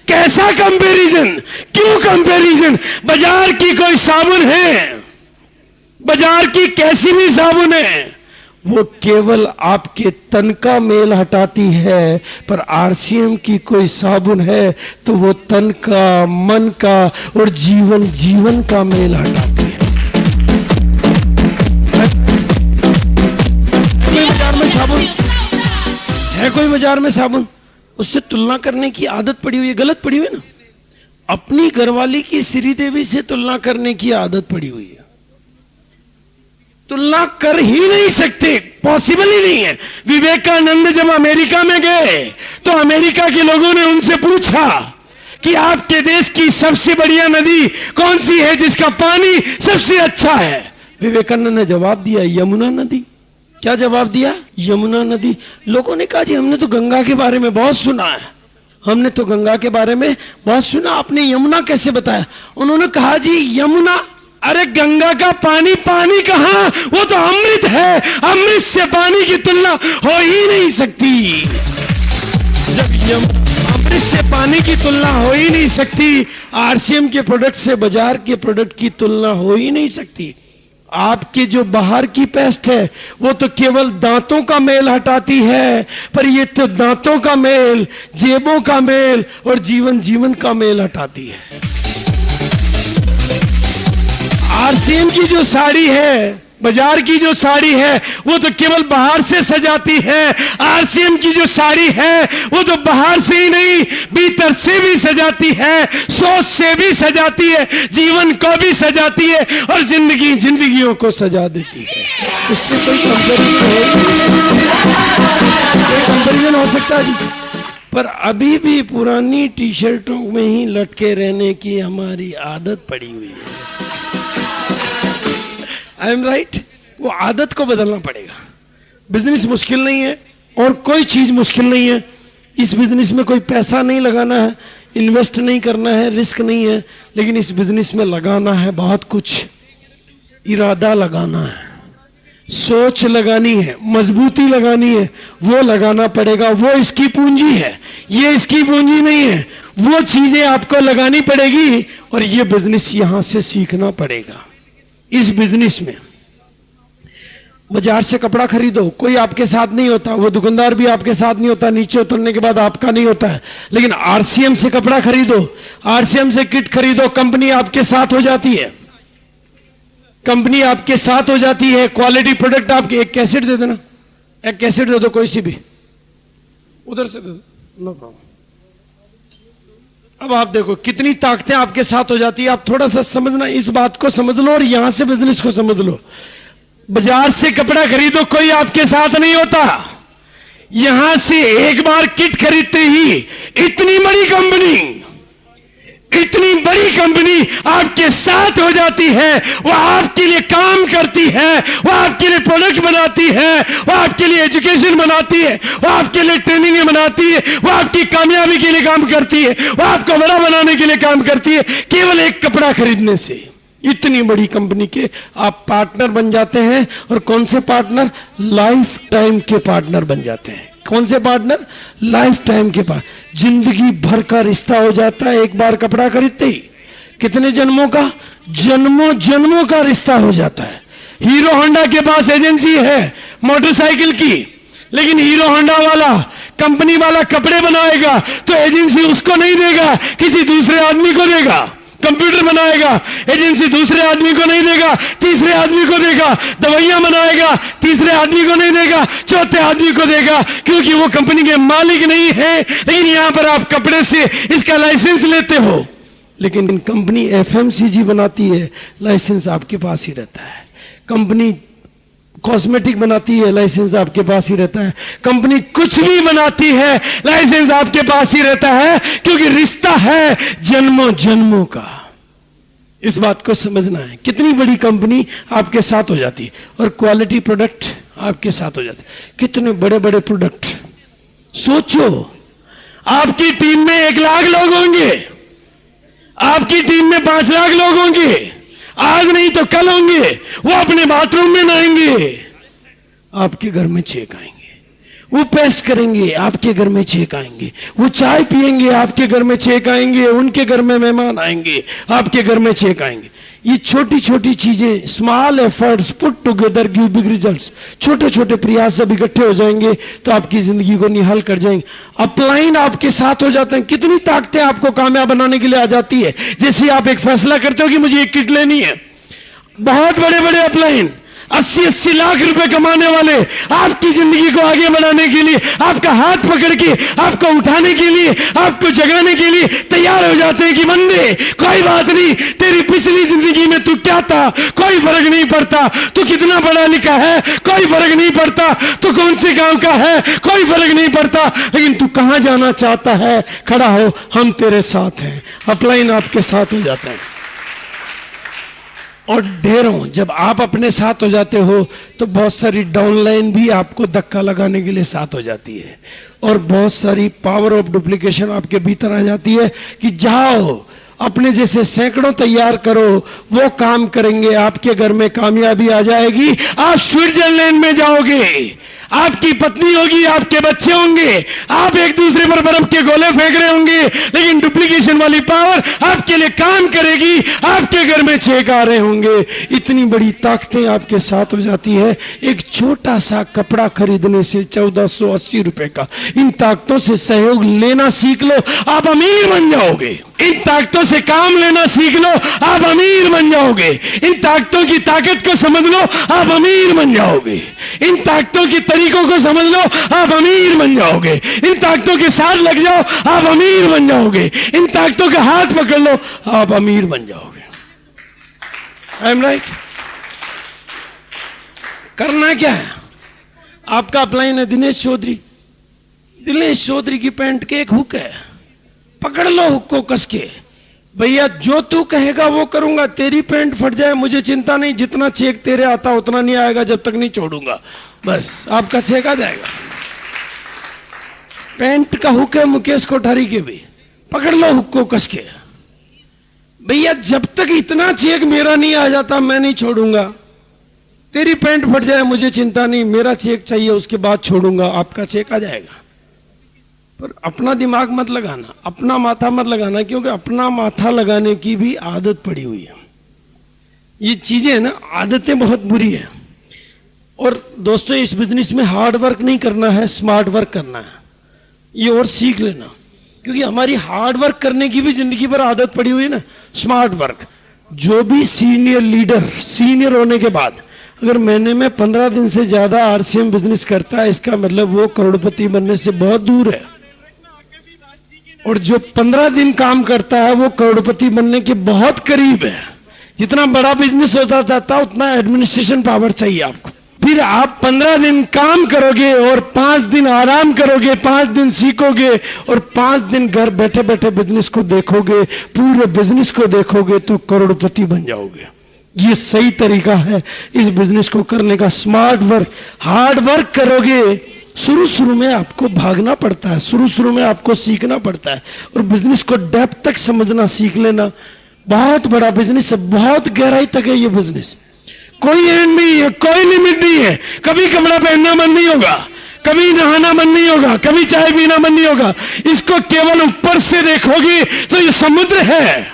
कैसा कंपैरिजन, क्यों कंपैरिजन? बाजार की कोई साबुन है, बाजार की कैसी भी साबुन है, वो केवल आपके तन का मेल हटाती है, पर आरसीएम की कोई साबुन है तो वो तन का, मन का और जीवन का मेल हटाती है। कोई बाजार में साबुन है, कोई बाजार में साबुन, उससे तुलना करने की आदत पड़ी हुई है। गलत पड़ी हुई है ना? अपनी घरवाली की श्रीदेवी से तुलना करने की आदत पड़ी हुई है। तुलना कर ही नहीं सकते, पॉसिबल ही नहीं है। विवेकानंद जब अमेरिका में गए तो अमेरिका के लोगों ने उनसे पूछा कि आपके देश की सबसे बढ़िया नदी कौन सी है जिसका पानी सबसे अच्छा है? विवेकानंद ने जवाब दिया, यमुना नदी। क्या जवाब दिया? यमुना नदी। लोगों ने कहा जी हमने तो गंगा के बारे में बहुत सुना है, हमने तो गंगा के बारे में बहुत सुना, आपने यमुना कैसे बताया? उन्होंने कहा जी यमुना, अरे गंगा का पानी पानी कहां, वो तो अमृत है, अमृत से पानी की तुलना हो ही नहीं सकती। जब अमृत से पानी की तुलना हो ही नहीं सकती, आरसीएम के प्रोडक्ट से बाजार के प्रोडक्ट की तुलना हो ही नहीं सकती। आपके जो बाहर की पेस्ट है वो तो केवल दांतों का मेल हटाती है, पर ये तो दांतों का मेल, जेबों का मेल और जीवन का मेल हटाती है। आरसीएम की जो साड़ी है, बाजार की जो साड़ी है वो तो केवल बाहर से सजाती है, आरसीएम की जो साड़ी है वो तो बाहर से ही नहीं भीतर से भी सजाती है, सोच से भी सजाती है, जीवन को भी सजाती है और जिंदगियों को सजा देती है। इससे कोई कंपैरिजन हो सकता है जी? पर अभी भी पुरानी टी शर्टों में ही लटके रहने की हमारी आदत पड़ी हुई है। I am right? वो आदत को बदलना पड़ेगा। बिजनेस मुश्किल नहीं है और कोई चीज मुश्किल नहीं है। इस बिजनेस में कोई पैसा नहीं लगाना है, इन्वेस्ट नहीं करना है, रिस्क नहीं है, लेकिन इस बिजनेस में लगाना है बहुत कुछ। इरादा लगाना है, सोच लगानी है, मजबूती लगानी है, वो लगाना पड़ेगा। वो इसकी पूंजी है, ये इसकी पूंजी नहीं है। वो चीजें आपको लगानी पड़ेगी और ये बिजनेस यहां से सीखना पड़ेगा। इस बिजनेस में बाजार से कपड़ा खरीदो, कोई आपके साथ नहीं होता, वो दुकानदार भी आपके साथ नहीं होता, नीचे उतरने के बाद आपका नहीं होता है। लेकिन आरसीएम से कपड़ा खरीदो, आरसीएम से किट खरीदो, कंपनी आपके साथ हो जाती है, कंपनी आपके साथ हो जाती है। क्वालिटी प्रोडक्ट आपके, एक कैसेट दे देना, एक कैसेट दे दो कोई सी भी, उधर से दे दो, नो प्रॉब्लम। अब आप देखो कितनी ताकतें आपके साथ हो जाती है। आप थोड़ा सा समझना, इस बात को समझ लो और यहां से बिजनेस को समझ लो। बाजार से कपड़ा खरीदो, कोई आपके साथ नहीं होता। यहां से एक बार किट खरीदते ही इतनी बड़ी कंपनी आपके साथ हो जाती है। वो आपके लिए काम करती है, वो आपके लिए प्रोडक्ट बनाती है, वो आपके लिए एजुकेशन बनाती है, वो आपके लिए ट्रेनिंग बनाती है, वो आपकी कामयाबी के लिए काम करती है, वो आपको बड़ा बनाने के लिए काम करती है। केवल एक कपड़ा खरीदने से इतनी बड़ी कंपनी के आप पार्टनर बन जाते हैं। और कौन से पार्टनर? लाइफ टाइम के पार्टनर बन जाते हैं। कौन से पार्टनर? लाइफ टाइम के पास। जिंदगी भर का रिश्ता हो जाता है एक बार कपड़ा खरीदते ही। कितने जन्मों का? जन्मों का रिश्ता हो जाता है। हीरो होंडा के पास एजेंसी है मोटरसाइकिल की, लेकिन हीरो होंडा वाला कंपनी वाला कपड़े बनाएगा तो एजेंसी उसको नहीं देगा, किसी दूसरे आदमी को देगा। कंप्यूटर बनाएगा, एजेंसी दूसरे आदमी को नहीं देगा, तीसरे आदमी को देगा। दवाइयां बनाएगा, तीसरे आदमी को नहीं देगा, चौथे आदमी को देगा, क्योंकि वो कंपनी के मालिक नहीं है। लेकिन यहां पर आप कपड़े से इसका लाइसेंस लेते हो, लेकिन कंपनी एफएमसीजी बनाती है, लाइसेंस आपके पास ही रहता है। कंपनी कॉस्मेटिक बनाती है, लाइसेंस आपके पास ही रहता है। कंपनी कुछ भी बनाती है, लाइसेंस आपके पास ही रहता है, क्योंकि रिश्ता है जन्मों का। इस बात को समझना है। कितनी बड़ी कंपनी आपके साथ हो जाती है और क्वालिटी प्रोडक्ट आपके साथ हो जाते हैं। कितने बड़े बड़े प्रोडक्ट। सोचो, आपकी टीम में 1 लाख लोग होंगे, आपकी टीम में 5 लाख लोग होंगे, आज नहीं तो कल होंगे। वो अपने बाथरूम में नहाएंगे, आपके घर में छेक आएंगे। वो पेस्ट करेंगे, आपके घर में छेक आएंगे। वो चाय पिएंगे, आपके घर में छेक आएंगे। उनके घर में मेहमान आएंगे, आपके घर में छेक आएंगे। ये छोटी छोटी चीजें, small efforts put together give big results. छोटे छोटे प्रयास जब इकट्ठे हो जाएंगे तो आपकी जिंदगी को निहाल कर जाएंगे। अपलाइन आपके साथ हो जाते हैं। कितनी ताकतें आपको कामयाब बनाने के लिए आ जाती है। जैसे आप एक फैसला करते हो कि मुझे एक किट लेनी है, बहुत बड़े बड़े अपलाइन 80-80 लाख रुपए कमाने वाले आपकी जिंदगी को आगे बढ़ाने के लिए, आपका हाथ पकड़ के आपको उठाने के लिए, आपको जगाने के लिए तैयार हो जाते हैं कि बंदे कोई बात नहीं, तेरी पिछली जिंदगी में तू क्या था कोई फर्क नहीं पड़ता, तू कितना पढ़ा लिखा है कोई फर्क नहीं पड़ता, तू कौन से गांव का है कोई फर्क नहीं पड़ता, लेकिन तू कहां जाना चाहता है, खड़ा हो, हम तेरे साथ हैं। अपलाइन आपके साथ हो जाता है। और ढेरों, जब आप अपने साथ हो जाते हो तो बहुत सारी डाउनलाइन भी आपको धक्का लगाने के लिए साथ हो जाती है, और बहुत सारी पावर ऑफ डुप्लीकेशन आपके भीतर आ जाती है कि जाओ अपने जैसे सैकड़ों तैयार करो, वो काम करेंगे, आपके घर में कामयाबी आ जाएगी। आप स्विट्जरलैंड में जाओगे, आपकी पत्नी होगी, आपके बच्चे होंगे, आप एक दूसरे पर बर्फ के गोले फेंक रहे होंगे, लेकिन डुप्लीकेशन वाली पावर आपके लिए काम करेगी, आपके घर में छेक आ रहे होंगे। इतनी बड़ी ताकतें आपके साथ हो जाती है एक छोटा सा कपड़ा खरीदने से 1480 रुपए का। इन ताकतों से सहयोग लेना सीख लो, आप अमीर बन जाओगे। इन ताकतों से काम लेना सीख लो, आप अमीर बन जाओगे। इन ताकतों की ताकत को समझ लो, आप अमीर बन जाओगे। इन ताकतों की तरीकों को समझ लो, आप अमीर बन जाओगे। इन ताकतों के साथ लग जाओ, आप अमीर बन जाओगे। इन ताकतों का हाथ पकड़ लो, आप अमीर बन जाओगे। I am right? करना क्या है? आपका अपलाइन है दिनेश चौधरी। दिनेश चौधरी की पैंट के एक हुक है, पकड़ लो हुक को कस के। भैया जो तू कहेगा वो करूंगा, तेरी पैंट फट जाए मुझे चिंता नहीं, जितना चेक तेरे आता उतना नहीं आएगा जब तक नहीं छोड़ूंगा, बस आपका चेक आ जाएगा। पैंट का हुक है मुकेश कोठारी के भी, पकड़ लो हुक को कस के। भैया जब तक इतना चेक मेरा नहीं आ जाता मैं नहीं छोड़ूंगा, तेरी पैंट फट जाए मुझे चिंता नहीं, मेरा चेक चाहिए उसके बाद छोड़ूंगा, आपका चेक आ जाएगा। पर अपना दिमाग मत लगाना, अपना माथा मत लगाना, क्योंकि अपना माथा लगाने की भी आदत पड़ी हुई है। ये चीजें ना, आदतें बहुत बुरी है। और दोस्तों इस बिजनेस में हार्ड वर्क नहीं करना है, स्मार्ट वर्क करना है। ये और सीख लेना, क्योंकि हमारी हार्ड वर्क करने की भी जिंदगी पर आदत पड़ी हुई है ना। स्मार्ट वर्क, जो भी सीनियर लीडर, सीनियर होने के बाद अगर महीने में 15 दिन से ज्यादा आरसीएम बिजनेस करता है, इसका मतलब वो करोड़पति बनने से बहुत दूर है। और जो 15 दिन काम करता है वो करोड़पति बनने के बहुत करीब है। जितना बड़ा बिजनेस होता जाता उतना एडमिनिस्ट्रेशन पावर चाहिए आपको। फिर आप 15 दिन काम करोगे और 5 दिन आराम करोगे, 5 दिन सीखोगे और 5 दिन घर बैठे बैठे बिजनेस को देखोगे, पूरे बिजनेस को देखोगे, तो करोड़पति बन जाओगे। ये सही तरीका है इस बिजनेस को करने का। स्मार्ट वर्क, हार्ड वर्क करोगे। शुरू में आपको भागना पड़ता है, शुरू में आपको सीखना पड़ता है और बिजनेस को डेप्थ तक समझना सीख लेना। बहुत बड़ा बिजनेस है, बहुत गहराई तक है ये बिजनेस। कोई एंड नहीं है, कोई लिमिट नहीं है। कभी कपड़ा पहनना मन नहीं होगा, कभी नहाना मन नहीं होगा, कभी चाय पीना मन नहीं होगा। इसको केवल ऊपर से देखोगे तो ये समुद्र है,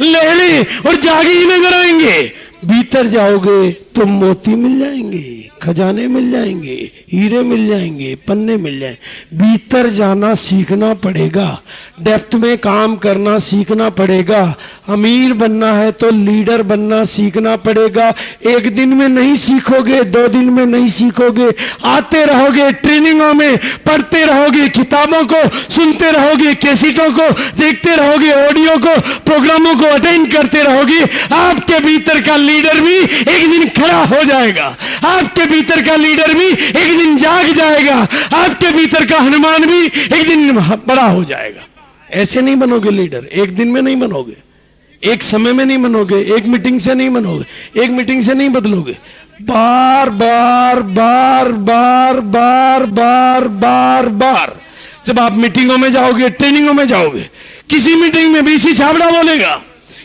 लहरें और जागे ही नजर आएंगे। भीतर जाओगे तो मोती मिल जाएंगे, खजाने मिल जाएंगे, हीरे मिल जाएंगे, पन्ने मिल जाएंगे। भीतर जाना सीखना पड़ेगा, डेप्थ में काम करना सीखना पड़ेगा। अमीर बनना है तो लीडर बनना सीखना पड़ेगा। एक दिन में नहीं सीखोगे, 2 दिन में नहीं सीखोगे। आते रहोगे, ट्रेनिंगों में पढ़ते रहोगे, किताबों को सुनते रहोगे, कैसेटों को देखते रहोगे, ऑडियो को, प्रोग्रामों को अटेंड करते रहोगे। आपके भीतर का लीडर भी एक दिन खड़ा हो जाएगा, आपके भीतर का लीडर भी एक दिन जाग जाएगा, आपके भीतर का हनुमान भी एक दिन बड़ा हो जाएगा। ऐसे नहीं बनोगे लीडर, एक दिन में नहीं बनोगे, एक समय में नहीं बनोगे, एक मीटिंग से नहीं बनोगे, एक मीटिंग से नहीं बदलोगे। बार बार बार बार बार बार बार बार जब आप मीटिंगों में जाओगे, ट्रेनिंगों में जाओगे, किसी मीटिंग में बीसी छाबड़ा बोलेगा,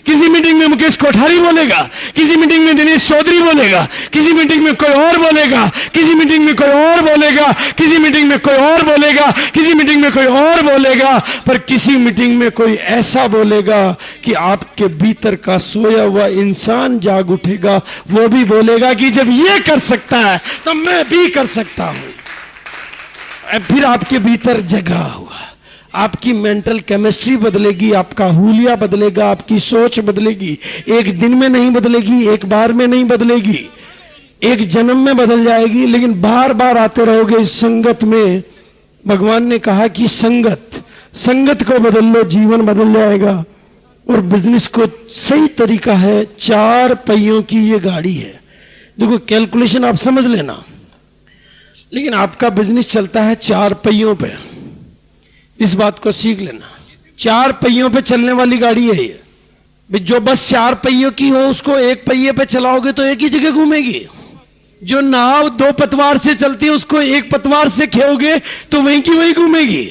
किसी मीटिंग में मुकेश कोठारी बोलेगा, किसी मीटिंग में दिनेश चौधरी बोलेगा, किसी मीटिंग में कोई और बोलेगा, किसी मीटिंग में कोई और बोलेगा, किसी मीटिंग में कोई और बोलेगा, किसी मीटिंग में कोई और बोलेगा। पर किसी मीटिंग में कोई ऐसा बोलेगा कि आपके भीतर का सोया हुआ इंसान जाग उठेगा। वो भी बोलेगा कि जब ये कर सकता है तो मैं भी कर सकता हूं। फिर आपके भीतर जगा हुआ, आपकी मेंटल केमिस्ट्री बदलेगी, आपका हुलिया बदलेगा, आपकी सोच बदलेगी। एक दिन में नहीं बदलेगी, एक बार में नहीं बदलेगी, एक जन्म में बदल जाएगी, लेकिन बार बार आते रहोगे इस संगत में। भगवान ने कहा कि संगत को बदल लो, जीवन बदल जाएगा। और बिजनेस को सही तरीका है, 4 पहियों की ये गाड़ी है। देखो कैलकुलेशन आप समझ लेना, लेकिन आपका बिजनेस चलता है 4 पहियों पे। इस बात को सीख लेना, 4 पहियों पे चलने वाली गाड़ी है ये। जो बस 4 पहियों की हो उसको एक पहिए पे चलाओगे तो एक ही जगह घूमेगी। जो नाव 2 पतवार से चलती है उसको एक पतवार से खेओगे तो वहीं की वहीं घूमेगी।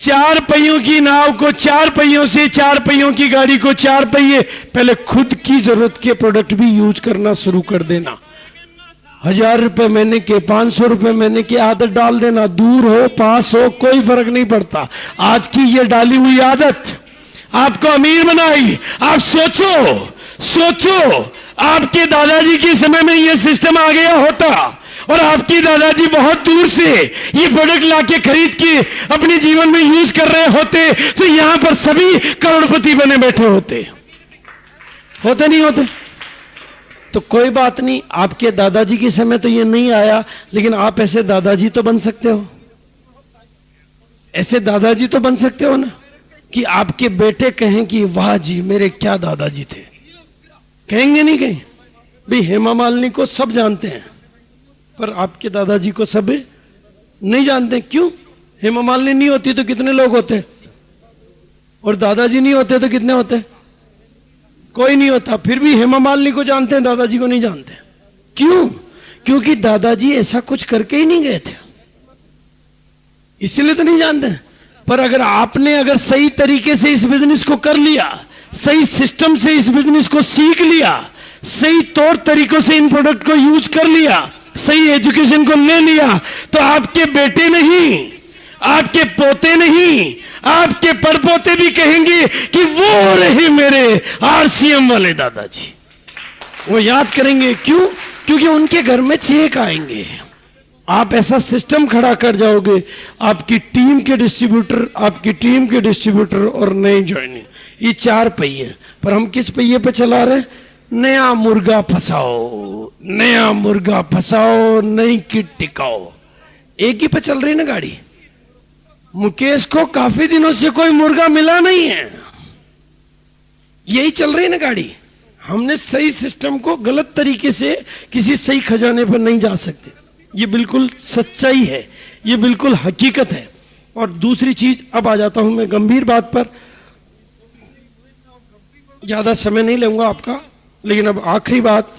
4 पहियों की नाव को 4 पहियों से, 4 पहियों की गाड़ी को 4 पहिए। पहले खुद की जरूरत के प्रोडक्ट भी यूज करना शुरू कर देना। 1000 रुपए महीने के, 500 रुपए महीने की आदत डाल देना। दूर हो पास हो कोई फर्क नहीं पड़ता। आज की ये डाली हुई आदत आपको अमीर बनाएगी। आप सोचो आपके दादाजी के समय में ये सिस्टम आ गया होता और आपके दादाजी बहुत दूर से ये प्रोडक्ट लाके खरीद के अपने जीवन में यूज कर रहे होते तो यहां पर सभी करोड़पति बने बैठे होते नहीं होते? तो कोई बात नहीं, आपके दादाजी के समय तो ये नहीं आया, लेकिन आप ऐसे दादाजी तो बन सकते हो। ऐसे दादाजी तो बन सकते हो ना कि आपके बेटे कहें कि वाह जी मेरे क्या दादाजी थे। कहेंगे नहीं कहीं? भाई हेमा मालिनी को सब जानते हैं पर आपके दादाजी को सब नहीं जानते। क्यों? हेमा मालिनी नहीं होती तो कितने लोग होते, और दादाजी नहीं होते तो कितने होते? कोई नहीं होता। फिर भी हेमा मालिनी को जानते हैं, दादाजी को नहीं जानते। क्यों? क्योंकि दादाजी ऐसा कुछ करके ही नहीं गए थे, इसलिए तो नहीं जानते। पर अगर सही तरीके से इस बिजनेस को कर लिया, सही सिस्टम से इस बिजनेस को सीख लिया, सही तौर तरीकों से इन प्रोडक्ट को यूज कर लिया, सही एजुकेशन को ले लिया, तो आपके बेटे नहीं, आपके पोते नहीं, आपके परपोते भी कहेंगे कि वो रहे मेरे आरसीएम वाले दादाजी। वो याद करेंगे। क्यों? क्योंकि उनके घर में चेक आएंगे। आप ऐसा सिस्टम खड़ा कर जाओगे, आपकी टीम के डिस्ट्रीब्यूटर और नई ज्वाइनिंग, ये 4 पहिए। पर हम किस पहिए पे चला रहे? नया मुर्गा फंसाओ, नई किट टिकाओ। एक ही पे चल रही ना गाड़ी। मुकेश को काफी दिनों से कोई मुर्गा मिला नहीं है, यही चल रही है ना गाड़ी। हमने सही सिस्टम को गलत तरीके से किसी सही खजाने पर नहीं जा सकते, ये बिल्कुल सच्चाई है, ये बिल्कुल हकीकत है। और दूसरी चीज, अब आ जाता हूं मैं गंभीर बात पर, ज्यादा समय नहीं लूंगा आपका, लेकिन अब आखिरी बात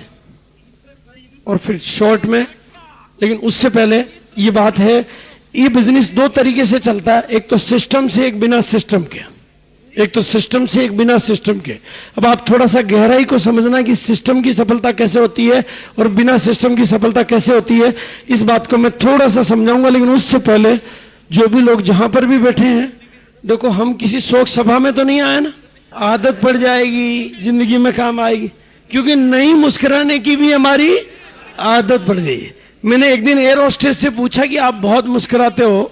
और फिर शॉर्ट में, लेकिन उससे पहले ये बात है, ये बिजनेस दो तरीके से चलता है, एक तो सिस्टम से, एक बिना सिस्टम के। एक तो सिस्टम से, एक बिना सिस्टम के। अब आप थोड़ा सा गहराई को समझना कि सिस्टम की सफलता कैसे होती है और बिना सिस्टम की सफलता कैसे होती है, इस बात को मैं थोड़ा सा समझाऊंगा। लेकिन उससे पहले जो भी लोग जहां पर भी बैठे हैं, देखो हम किसी शोक सभा में तो नहीं आए ना, आदत पड़ जाएगी, जिंदगी में काम आएगी, क्योंकि नहीं मुस्कुराने की भी हमारी आदत पड़ गई है। मैंने एक दिन एयर होस्टेस से पूछा कि आप बहुत मुस्कुराते हो,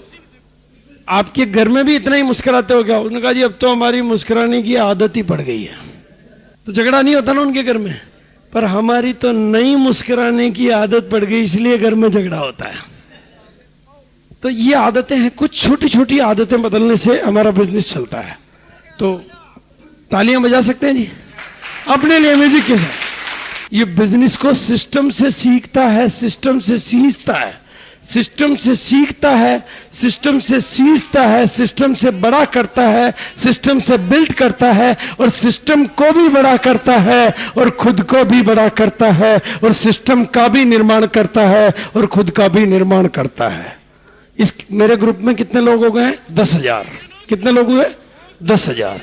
आपके घर में भी इतना ही मुस्कुराते हो क्या? उन्होंने कहा जी अब तो हमारी मुस्कुराने की आदत ही पड़ गई है। तो झगड़ा नहीं होता ना उनके घर में, पर हमारी तो नहीं मुस्कुराने की आदत पड़ गई, इसलिए घर में झगड़ा होता है। तो ये आदतें हैं, कुछ छोटी छोटी आदतें बदलने से हमारा बिजनेस चलता है। तो तालियां बजा सकते हैं जी अपने लिए म्यूजिक के साथ। ये बिजनेस को सिस्टम से सीखता है, सिस्टम से सींचता है, सिस्टम से सीखता है, सिस्टम से सींचता है, सिस्टम से बड़ा करता है, सिस्टम से बिल्ड करता है, और सिस्टम को भी बड़ा करता है और खुद को भी बड़ा करता है, और सिस्टम का भी निर्माण करता है और खुद का भी निर्माण करता है। इस मेरे ग्रुप में कितने लोग हो गए? 10,000। कितने लोग हुए? 10,000।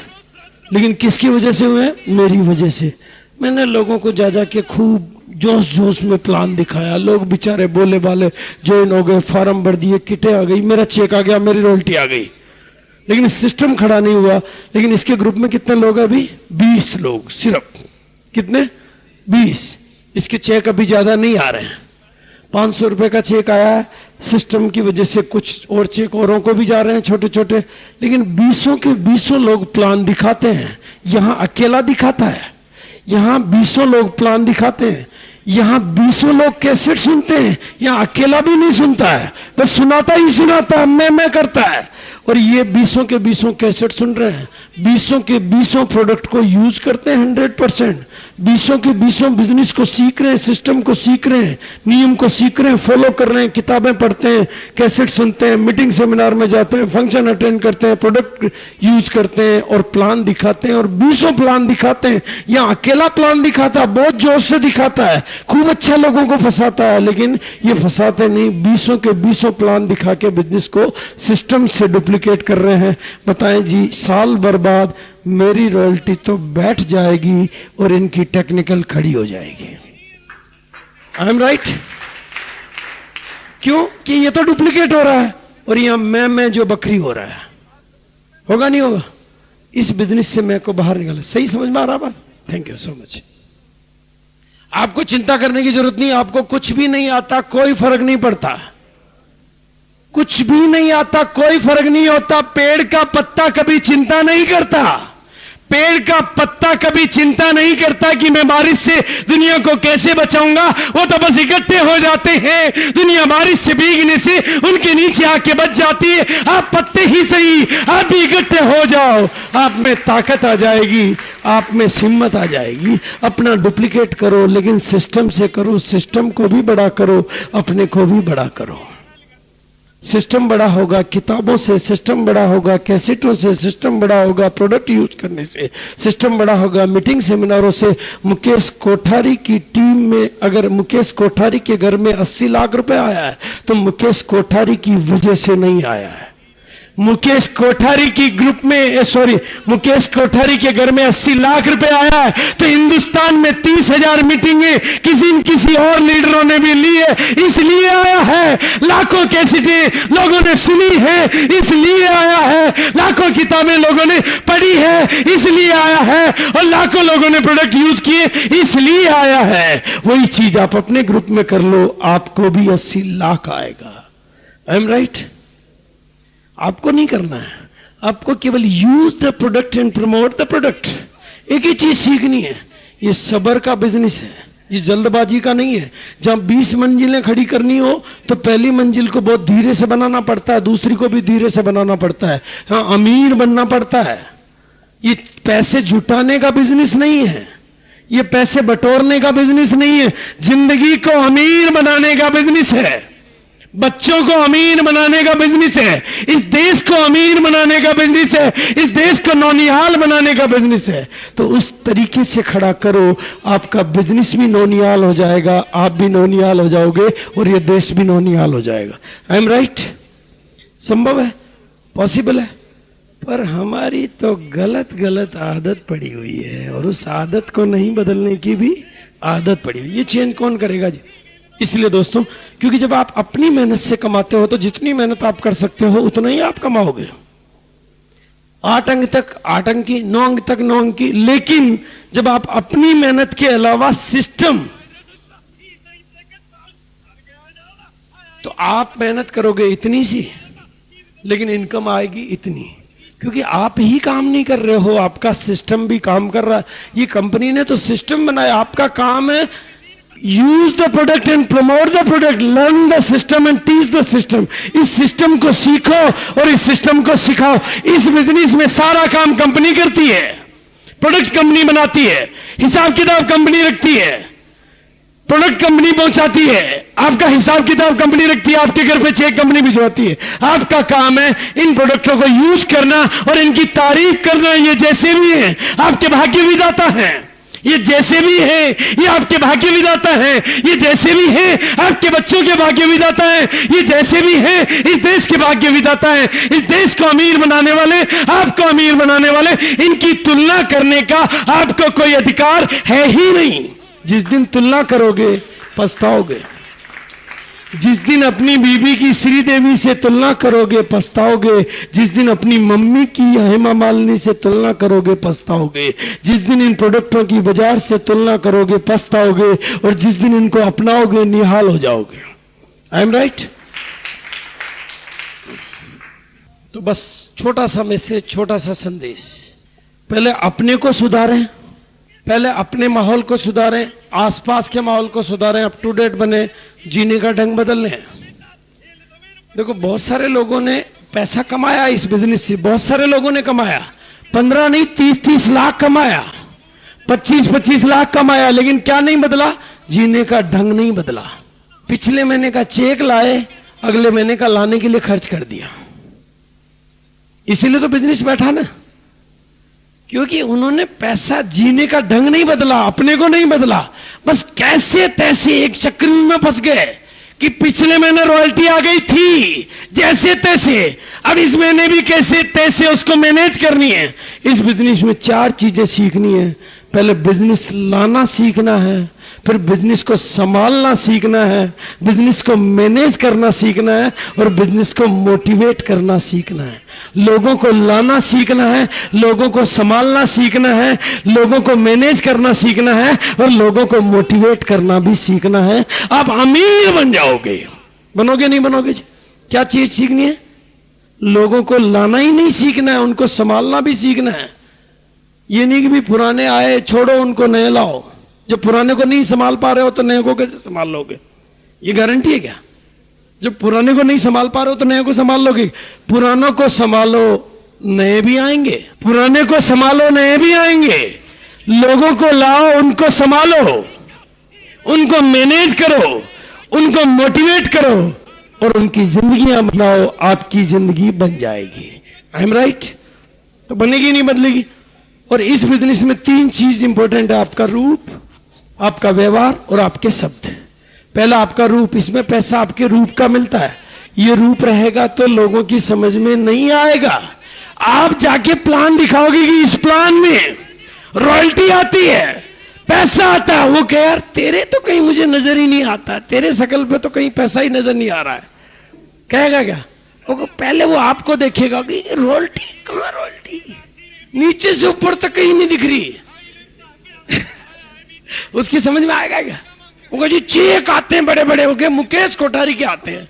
लेकिन किसकी वजह से हुए? मेरी वजह से। मैंने लोगों को जा के खूब जोश जोश में प्लान दिखाया, लोग बेचारे बोले बाले ज्वाइन हो गए, फॉर्म भर दिए, किटें आ गई, मेरा चेक आ गया, मेरी रॉयल्टी आ गई, लेकिन सिस्टम खड़ा नहीं हुआ। लेकिन इसके ग्रुप में कितने लोग हैं अभी? 20 लोग सिर्फ। कितने? 20। इसके चेक अभी ज्यादा नहीं आ रहे हैं, 500 रुपए का चेक आया है, सिस्टम की वजह से कुछ और चेक औरों को भी जा रहे हैं छोटे छोटे, लेकिन 20 के 20 लोग प्लान दिखाते हैं। यहां अकेला दिखाता है, यहां 20 लोग प्लान दिखाते हैं, यहां 20 लोग कैसेट सुनते हैं, यहां अकेला भी नहीं सुनता है, बस सुनाता ही सुनाता है, मैं करता है। और ये 20 के 20 कैसेट सुन रहे हैं, 20 के 20 प्रोडक्ट को यूज करते हैं 100%, 20 के 20 बिजनेस को सीख रहे हैं, सिस्टम को सीख रहे हैं, नियम को सीख रहे हैं, फॉलो कर रहे हैं, किताबें पढ़ते हैं, कैसेट सुनते हैं, मीटिंग सेमिनार में जाते हैं, फंक्शन अटेंड करते हैं, प्रोडक्ट यूज करते हैं और प्लान दिखाते हैं, और 20 प्लान दिखाते हैं। यहाँ अकेला प्लान दिखाता है, बहुत जोश से दिखाता है, खूब अच्छा लोगों को फंसाता है, लेकिन ये फंसाते नहीं, 20 के 20 प्लान दिखा के बिजनेस को सिस्टम से डुप्लीकेट कर रहे हैं। बताएं जी, साल भर बाद मेरी रॉयल्टी तो बैठ जाएगी और इनकी टेक्निकल खड़ी हो जाएगी। I am right? क्यों? कि ये तो डुप्लीकेट हो रहा है और यहां मैं जो बकरी हो रहा है। होगा नहीं होगा? इस बिजनेस से मैं को बाहर निकाला। सही समझ में आ रहा बात? Thank you so much. आपको चिंता करने की जरूरत नहीं, आपको कुछ भी नहीं आता, कोई फर्क नहीं पड़ता, कुछ भी नहीं आता, कोई फर्क नहीं होता। पेड़ का पत्ता कभी चिंता नहीं करता, पेड़ का पत्ता कभी चिंता नहीं करता कि मैं बारिश से दुनिया को कैसे बचाऊंगा, वो तो बस इकट्ठे हो जाते हैं, दुनिया बारिश से भीगने से उनके नीचे आके बच जाती है। आप पत्ते ही सही, आप भी इकट्ठे हो जाओ, आप में ताकत आ जाएगी, आप में हिम्मत आ जाएगी। अपना डुप्लीकेट करो, लेकिन सिस्टम से करो, सिस्टम को भी बड़ा करो, अपने को भी बड़ा करो। सिस्टम बड़ा होगा किताबों से, सिस्टम बड़ा होगा कैसेटों से, सिस्टम बड़ा होगा प्रोडक्ट यूज करने से, सिस्टम बड़ा होगा मीटिंग सेमिनारों से। मुकेश कोठारी की टीम में अगर मुकेश कोठारी के घर में 80 लाख रुपए आया है तो मुकेश कोठारी की वजह से नहीं आया है। मुकेश कोठारी की ग्रुप में मुकेश कोठारी के घर में 80 लाख रुपए आया है तो हिंदुस्तान में 30,000 मीटिंगें किसी न किसी और लीडरों ने भी ली है, इसलिए आया है। लाखों कैसेटें लोगों ने सुनी है, इसलिए आया है। लाखों किताबें लोगों ने पढ़ी है, इसलिए आया है। और लाखों लोगों ने प्रोडक्ट यूज किए, इसलिए आया है। वही चीज आप अपने ग्रुप में कर लो, आपको भी 80 लाख आएगा। I am right? आपको नहीं करना है, आपको केवल use the product and promote the product. एक ही चीज सीखनी है, ये सबर का बिजनेस है, ये जल्दबाजी का नहीं है। जहां 20 मंजिलें खड़ी करनी हो तो पहली मंजिल को बहुत धीरे से बनाना पड़ता है, दूसरी को भी धीरे से बनाना पड़ता है। हाँ, अमीर बनना पड़ता है। ये पैसे जुटाने का बिजनेस नहीं है, ये पैसे बटोरने का बिजनेस नहीं है, जिंदगी को अमीर बनाने का बिजनेस है, बच्चों को अमीर बनाने का बिजनेस है, इस देश को अमीर बनाने का बिजनेस है, इस देश को नौनिहाल बनाने का बिजनेस है। तो उस तरीके से खड़ा करो, आपका बिजनेस भी नौनिहाल हो जाएगा, आप भी नौनिहाल हो जाओगे और ये देश भी नौनिहाल हो जाएगा। I am right? संभव है, पॉसिबल है। पर हमारी तो गलत गलत आदत पड़ी हुई है और उस आदत को नहीं बदलने की भी आदत पड़ी हुई। ये चेंज कौन करेगा जी? इसलिए दोस्तों, क्योंकि जब आप अपनी मेहनत से कमाते हो तो जितनी मेहनत आप कर सकते हो उतना ही आप कमाओगे। 8 अंक तक 8 अंक की, 9 अंक तक 9 अंक की। लेकिन जब आप अपनी मेहनत के अलावा सिस्टम, तो आप मेहनत करोगे इतनी सी, लेकिन इनकम आएगी इतनी, क्योंकि आप ही काम नहीं कर रहे हो, आपका सिस्टम भी काम कर रहा है। ये कंपनी ने तो सिस्टम बनाया, आपका काम है use the product and promote the product, learn the system and teach the system. इस सिस्टम को सीखो और इस सिस्टम को सिखाओ। इस बिजनेस में सारा काम कंपनी करती है, प्रोडक्ट कंपनी बनाती है, हिसाब किताब कंपनी रखती है, प्रोडक्ट कंपनी पहुंचाती है, आपका हिसाब किताब कंपनी रखती है, आपके घर पे चेक कंपनी भिजवाती है। आपका काम है इन प्रोडक्टों को यूज करना और इनकी तारीफ करना। ये जैसे भी है आपके भाग्य विधाता है, ये जैसे भी है ये आपके भाग्य विधाता है, ये जैसे भी है आपके बच्चों के भाग्य विधाता है, ये जैसे भी है इस देश के भाग्य विधाता है। इस देश को अमीर बनाने वाले, आपको अमीर बनाने वाले, इनकी तुलना करने का आपको कोई अधिकार है ही नहीं। जिस दिन तुलना करोगे पछताओगे, जिस दिन अपनी बीबी की श्रीदेवी से तुलना करोगे पछताओगे, जिस दिन अपनी मम्मी की हेमा मालिनी से तुलना करोगे पछताओगे, जिस दिन इन प्रोडक्टों की बाजार से तुलना करोगे पछताओगे, और जिस दिन इनको अपनाओगे निहाल हो जाओगे। I am right? तो बस छोटा सा मैसेज, छोटा सा संदेश, पहले अपने को सुधारें, पहले अपने माहौल को सुधारें, आसपास के माहौल को सुधारें, अप टू डेट बने, जीने का ढंग बदल लें। देखो, बहुत सारे लोगों ने पैसा कमाया इस बिजनेस से, बहुत सारे लोगों ने कमाया, 15 नहीं 30-30 लाख कमाया, 25-25 लाख कमाया, लेकिन क्या नहीं बदला? जीने का ढंग नहीं बदला। पिछले महीने का चेक लाए, अगले महीने का लाने के लिए खर्च कर दिया। इसीलिए तो बिजनेस बैठा ना, क्योंकि उन्होंने पैसा, जीने का ढंग नहीं बदला, अपने को नहीं बदला, बस कैसे तैसे एक चक्र में फंस गए कि पिछले महीने रॉयल्टी आ गई थी जैसे तैसे, अब इस महीने भी कैसे तैसे उसको मैनेज करनी है। इस बिजनेस में 4 चीजें सीखनी है। पहले बिजनेस लाना सीखना है, फिर बिजनेस को संभालना सीखना है, बिजनेस को मैनेज करना सीखना है, और बिजनेस को मोटिवेट करना सीखना है। लोगों को लाना सीखना है, लोगों को संभालना सीखना है, लोगों को मैनेज करना सीखना है, और लोगों को मोटिवेट करना भी सीखना है। आप अमीर बन जाओगे। बनोगे नहीं बनोगे? क्या चीज सीखनी है? लोगों को लाना ही नहीं सीखना है, उनको संभालना भी सीखना है। ये नहीं कि भी पुराने आए छोड़ो उनको नए लाओ। जब पुराने को नहीं संभाल पा रहे हो तो नए को कैसे संभाल लोगे? ये गारंटी है क्या? जब पुराने को नहीं संभाल पा रहे हो तो नए को संभाल लोगे? पुरानों को संभालो नए भी आएंगे, पुराने को संभालो नए भी आएंगे। लोगों को लाओ, उनको संभालो, उनको मैनेज करो, उनको मोटिवेट करो, और उनकी जिंदगियां बनाओ, आपकी जिंदगी बन जाएगी। I am right? तो बनेगी नहीं बदलेगी। और इस बिजनेस में 3 चीज इंपॉर्टेंट है, आपका रूप, आपका व्यवहार और आपके शब्द। पहला आपका रूप, इसमें पैसा आपके रूप का मिलता है। ये रूप रहेगा तो लोगों की समझ में नहीं आएगा। आप जाके प्लान दिखाओगे कि इस प्लान में रॉयल्टी आती है, पैसा आता है, वो कहे यार तेरे तो कहीं मुझे नजर ही नहीं आता, तेरे शकल पे तो कहीं पैसा ही नजर नहीं आ रहा है, कहेगा क्या? वो पहले वो आपको देखेगा कि रॉयल्टी कहां, रॉयल्टी नीचे से ऊपर तक कहीं नहीं दिख रही। उसकी समझ में आएगा क्या? वो जी चेक आते हैं बड़े बड़े, हो मुकेश कोठारी के आते हैं।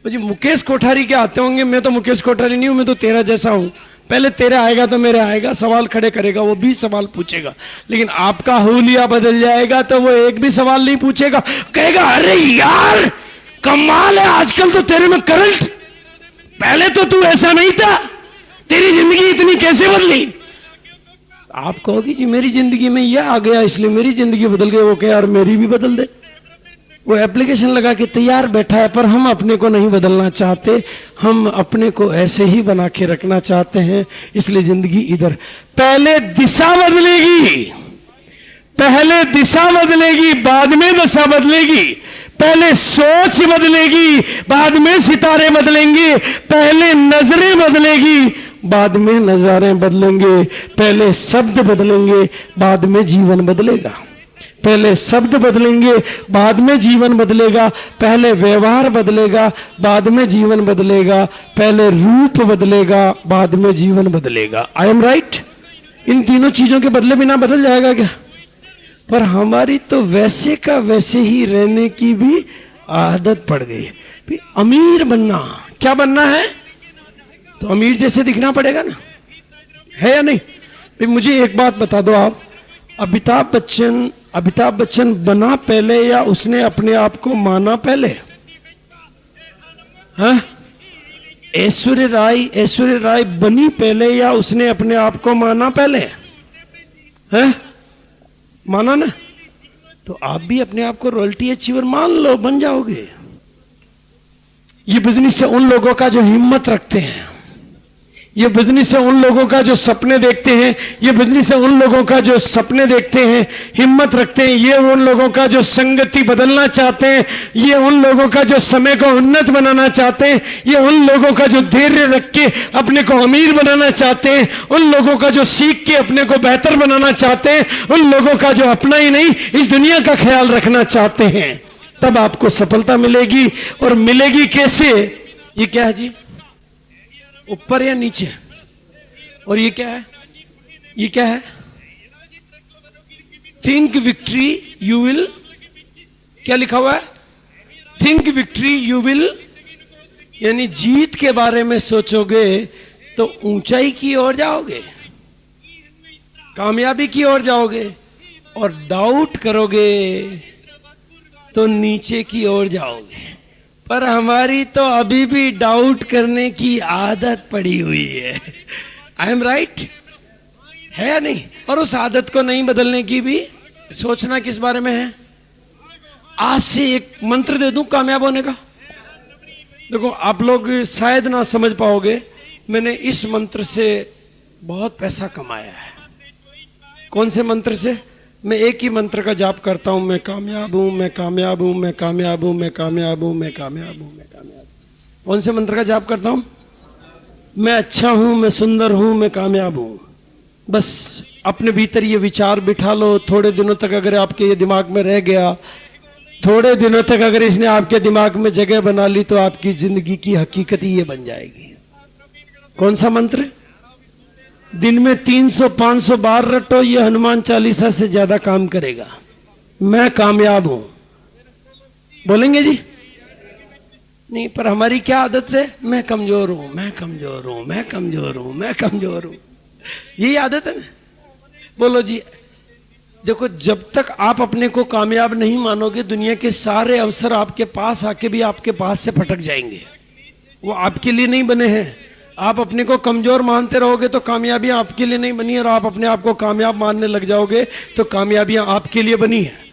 जी मुकेश कोठारी के आते होंगे, मैं तो मुकेश कोठारी नहीं हूं, मैं तो तेरा जैसा हूं, पहले तेरे आएगा तो मेरे आएगा, सवाल खड़े करेगा, वो भी सवाल पूछेगा, लेकिन आपका हुलिया बदल जाएगा तो वो एक भी सवाल नहीं पूछेगा, कहेगा अरे यार कमाल है, आजकल तो तेरे में करंट, पहले तो तू ऐसा नहीं था, तेरी जिंदगी इतनी कैसे बदली? आप कहोगी जी मेरी जिंदगी में यह आ गया इसलिए मेरी जिंदगी बदल गई। वो कहे यार मेरी भी बदल दे। वो एप्लीकेशन लगा के तैयार बैठा है, पर हम अपने को नहीं बदलना चाहते, हम अपने को ऐसे ही बना के रखना चाहते हैं, इसलिए जिंदगी इधर। पहले दिशा बदलेगी, पहले दिशा बदलेगी, बाद में दशा बदलेगी। पहले सोच बदलेगी, बाद में सितारे बदलेंगे। पहले नजरें बदलेगी, बाद में नजारे बदलेंगे। पहले शब्द बदलेंगे, बाद में जीवन बदलेगा। पहले शब्द बदलेंगे, बाद में जीवन बदलेगा। पहले व्यवहार बदलेगा, बाद में जीवन बदलेगा। पहले रूप बदलेगा, बाद में जीवन बदलेगा। I am right? इन तीनों चीजों के बदले बिना बदल जाएगा क्या? पर हमारी तो वैसे का वैसे ही रहने की भी आदत पड़ गई। अमीर बनना, क्या बनना है? तो अमीर जैसे दिखना पड़ेगा ना, है या नहीं? मुझे एक बात बता दो आप, अमिताभ बच्चन बना पहले या उसने अपने आप को माना पहले? हाँ? ऐश्वर्या राय बनी पहले या उसने अपने आप को माना पहले? हैं? माना ना? तो आप भी अपने आप को रॉयल्टी अचीवर मान लो, बन जाओगे। ये बिजनेस है उन लोगों का जो हिम्मत रखते हैं, ये बिजनेस है उन लोगों का जो सपने देखते हैं, ये बिजनेस है उन लोगों का जो सपने देखते हैं, हिम्मत रखते हैं। ये उन लोगों का जो संगति बदलना चाहते हैं, ये उन लोगों का जो समय को उन्नत बनाना चाहते हैं, ये उन लोगों का जो धैर्य रख के अपने को अमीर बनाना चाहते हैं, उन लोगों का जो सीख के अपने को बेहतर बनाना चाहते हैं, उन लोगों का जो अपना ही नहीं इस दुनिया का ख्याल रखना चाहते हैं। तब आपको सफलता मिलेगी। और मिलेगी कैसे? ये क्या है जी? ऊपर या नीचे? और ये क्या है? ये क्या है? थिंक विक्ट्री यू विल, क्या लिखा हुआ है? थिंक विक्ट्री यू विल, यानी जीत के बारे में सोचोगे तो ऊंचाई की ओर जाओगे, कामयाबी की ओर जाओगे, और डाउट करोगे तो नीचे की ओर जाओगे। पर हमारी तो अभी भी डाउट करने की आदत पड़ी हुई है। I am right? है या नहीं? और उस आदत को नहीं बदलने की भी सोचना किस बारे में है? आज से एक मंत्र दे दूं कामयाब होने का। देखो आप लोग शायद ना समझ पाओगे, मैंने इस मंत्र से बहुत पैसा कमाया है। कौन से मंत्र से? मैं एक ही मंत्र का जाप करता हूं, मैं कामयाब हूं, मैं कामयाब हूं, मैं कामयाब हूं, मैं कामयाब हूं, मैं कामयाब हूं, मैं कामयाब हूं। कौन से मंत्र का जाप करता हूं? मैं अच्छा हूं, मैं सुंदर हूं, मैं कामयाब हूं। बस अपने भीतर ये विचार बिठा लो। थोड़े दिनों तक अगर आपके ये दिमाग में रह गया, थोड़े दिनों तक अगर इसने आपके दिमाग में जगह बना ली, तो आपकी जिंदगी की हकीकत ही ये बन जाएगी। कौन सा मंत्र? दिन में 300-500 बार रटो, ये हनुमान चालीसा से ज्यादा काम करेगा। मैं कामयाब हूं, बोलेंगे जी? नहीं, पर हमारी क्या आदत है? मैं कमजोर हूं, मैं कमजोर हूं, मैं कमजोर हूं, मैं कमजोर हूं। यही आदत है ना? बोलो जी। देखो, जब तक आप अपने को कामयाब नहीं मानोगे, दुनिया के सारे अवसर आपके पास आके भी आपके पास से फटक जाएंगे। वो आपके लिए नहीं बने हैं। आप अपने को कमजोर मानते रहोगे तो कामयाबियां आपके लिए नहीं बनी, और आप अपने आप को कामयाब मानने लग जाओगे तो कामयाबियां आपके लिए बनी है।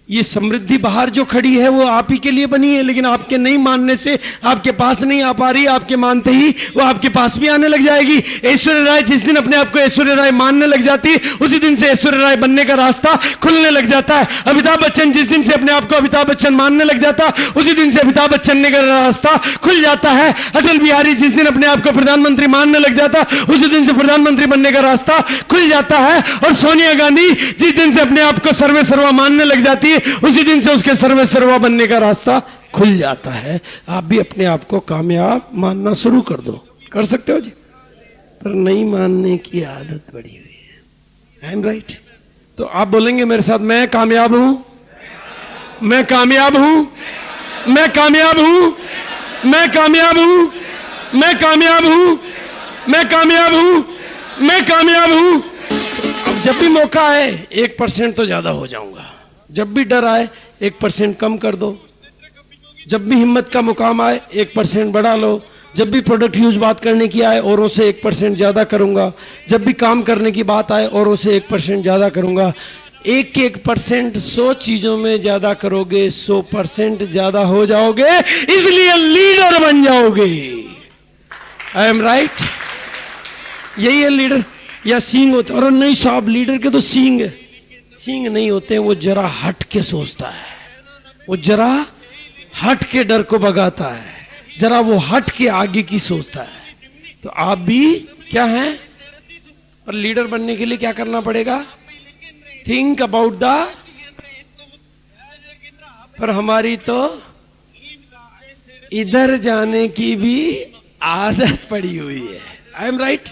ये समृद्धि बाहर जो खड़ी है वो आप ही के लिए बनी है, लेकिन आपके नहीं मानने से आपके पास नहीं आ पा रही। आपके मानते ही वो आपके पास भी आने लग जाएगी। ऐश्वर्या राय जिस दिन अपने आप को ऐश्वर्या राय मानने लग जाती है, उसी दिन से ऐश्वर्या राय बनने का रास्ता खुलने लग जाता है। अमिताभ बच्चन जिस दिन से अपने आप को अमिताभ बच्चन मानने लग जाता है, उसी दिन से अमिताभ बच्चन का रास्ता खुल जाता है। अटल बिहारी जिस दिन अपने आप को प्रधानमंत्री मानने लग जाता, उसी दिन से प्रधानमंत्री बनने का रास्ता खुल जाता है। और सोनिया गांधी जिस दिन से अपने आप को सर्वे सर्वा मानने लग जाती है, उसी दिन से उसके सर्वे सर्वा बनने का रास्ता खुल जाता है। आप भी अपने आप को कामयाब मानना शुरू कर दो। कर सकते हो जी, पर नहीं मानने की आदत पड़ी हुई है। I am right? तो आप बोलेंगे मेरे साथ, मैं कामयाब हूं, मैं कामयाब हूं, मैं कामयाब हूं, मैं कामयाब हूं, मैं कामयाब हूं, मैं कामयाब हूं, मैं कामयाब हूं। अब जब भी मौका आए 1% तो ज्यादा हो जाऊंगा, जब भी डर आए 1% कम कर दो, जब भी हिम्मत का मुकाम आए 1% बढ़ा लो, जब भी प्रोडक्ट यूज बात करने की आए औरों से 1% ज्यादा करूंगा, जब भी काम करने की बात आए औरों से 1% ज्यादा करूंगा। 1% 100 चीजों में ज्यादा करोगे 100% ज्यादा हो जाओगे, इसलिए लीडर बन जाओगे। I am right? यही है लीडर। या सींग होते? और नहीं साहब, लीडर के तो सींग है। सींग नहीं होते, वो जरा हट के सोचता है, वो जरा हट के डर को भगाता है, जरा वो हट के आगे की सोचता है। तो आप भी क्या हैं? और लीडर बनने के लिए क्या करना पड़ेगा? Think about the. पर हमारी तो इधर जाने की भी आदत पड़ी हुई है। I am right?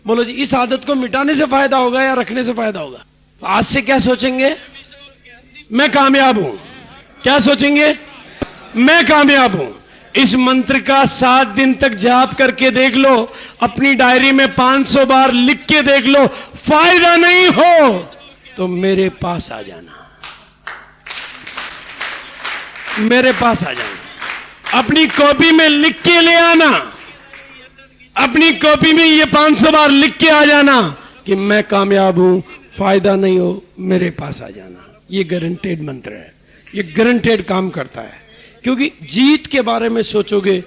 बोलो जी, इस आदत को मिटाने से फायदा होगा या रखने से फायदा होगा? तो आज से क्या सोचेंगे? मैं कामयाब हूं। क्या सोचेंगे? मैं कामयाब हूं। इस मंत्र का 7 दिन तक जाप करके देख लो, अपनी डायरी में 500 बार लिख के देख लो। फायदा नहीं हो तो मेरे पास आ जाना, मेरे पास आ जाना। अपनी कॉपी में लिख के ले आना, अपनी कॉपी में ये 500 बार लिख के आ जाना कि मैं कामयाब हूं। फायदा नहीं हो, मेरे पास आ जाना। ये गारंटेड मंत्र है, ये गारंटेड काम करता है। क्योंकि जीत के बारे में सोचोगे,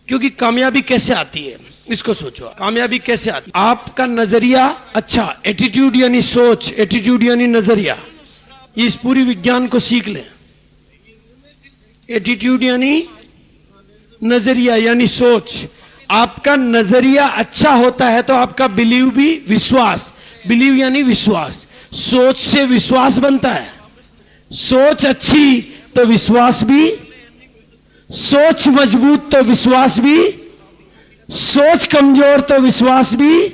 क्योंकि कामयाबी कैसे आती है इसको सोचो। कामयाबी कैसे आती है? आपका नजरिया अच्छा, एटीट्यूड यानी सोच, एटीट्यूड यानी नजरिया। ये इस पूरी विज्ञान को सीख लें। एटीट्यूड यानी नजरिया यानी सोच। आपका नजरिया अच्छा होता है तो आपका बिलीव भी, विश्वास, बिलीव यानी विश्वास। सोच से विश्वास बनता है। सोच अच्छी तो विश्वास भी, सोच मजबूत तो विश्वास भी, सोच कमजोर तो विश्वास भी,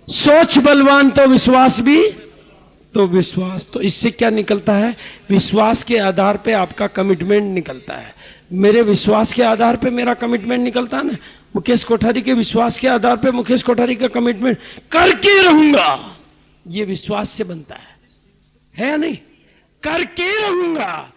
सोच बलवान तो विश्वास भी। तो विश्वास, तो इससे क्या निकलता है? विश्वास के आधार पे आपका कमिटमेंट निकलता है। मेरे विश्वास के आधार पे मेरा कमिटमेंट निकलता है ना। मुकेश कोठारी के विश्वास के आधार पे मुकेश कोठारी का कमिटमेंट करके रहूंगा, ये विश्वास से बनता है या नहीं? करके रहूंगा।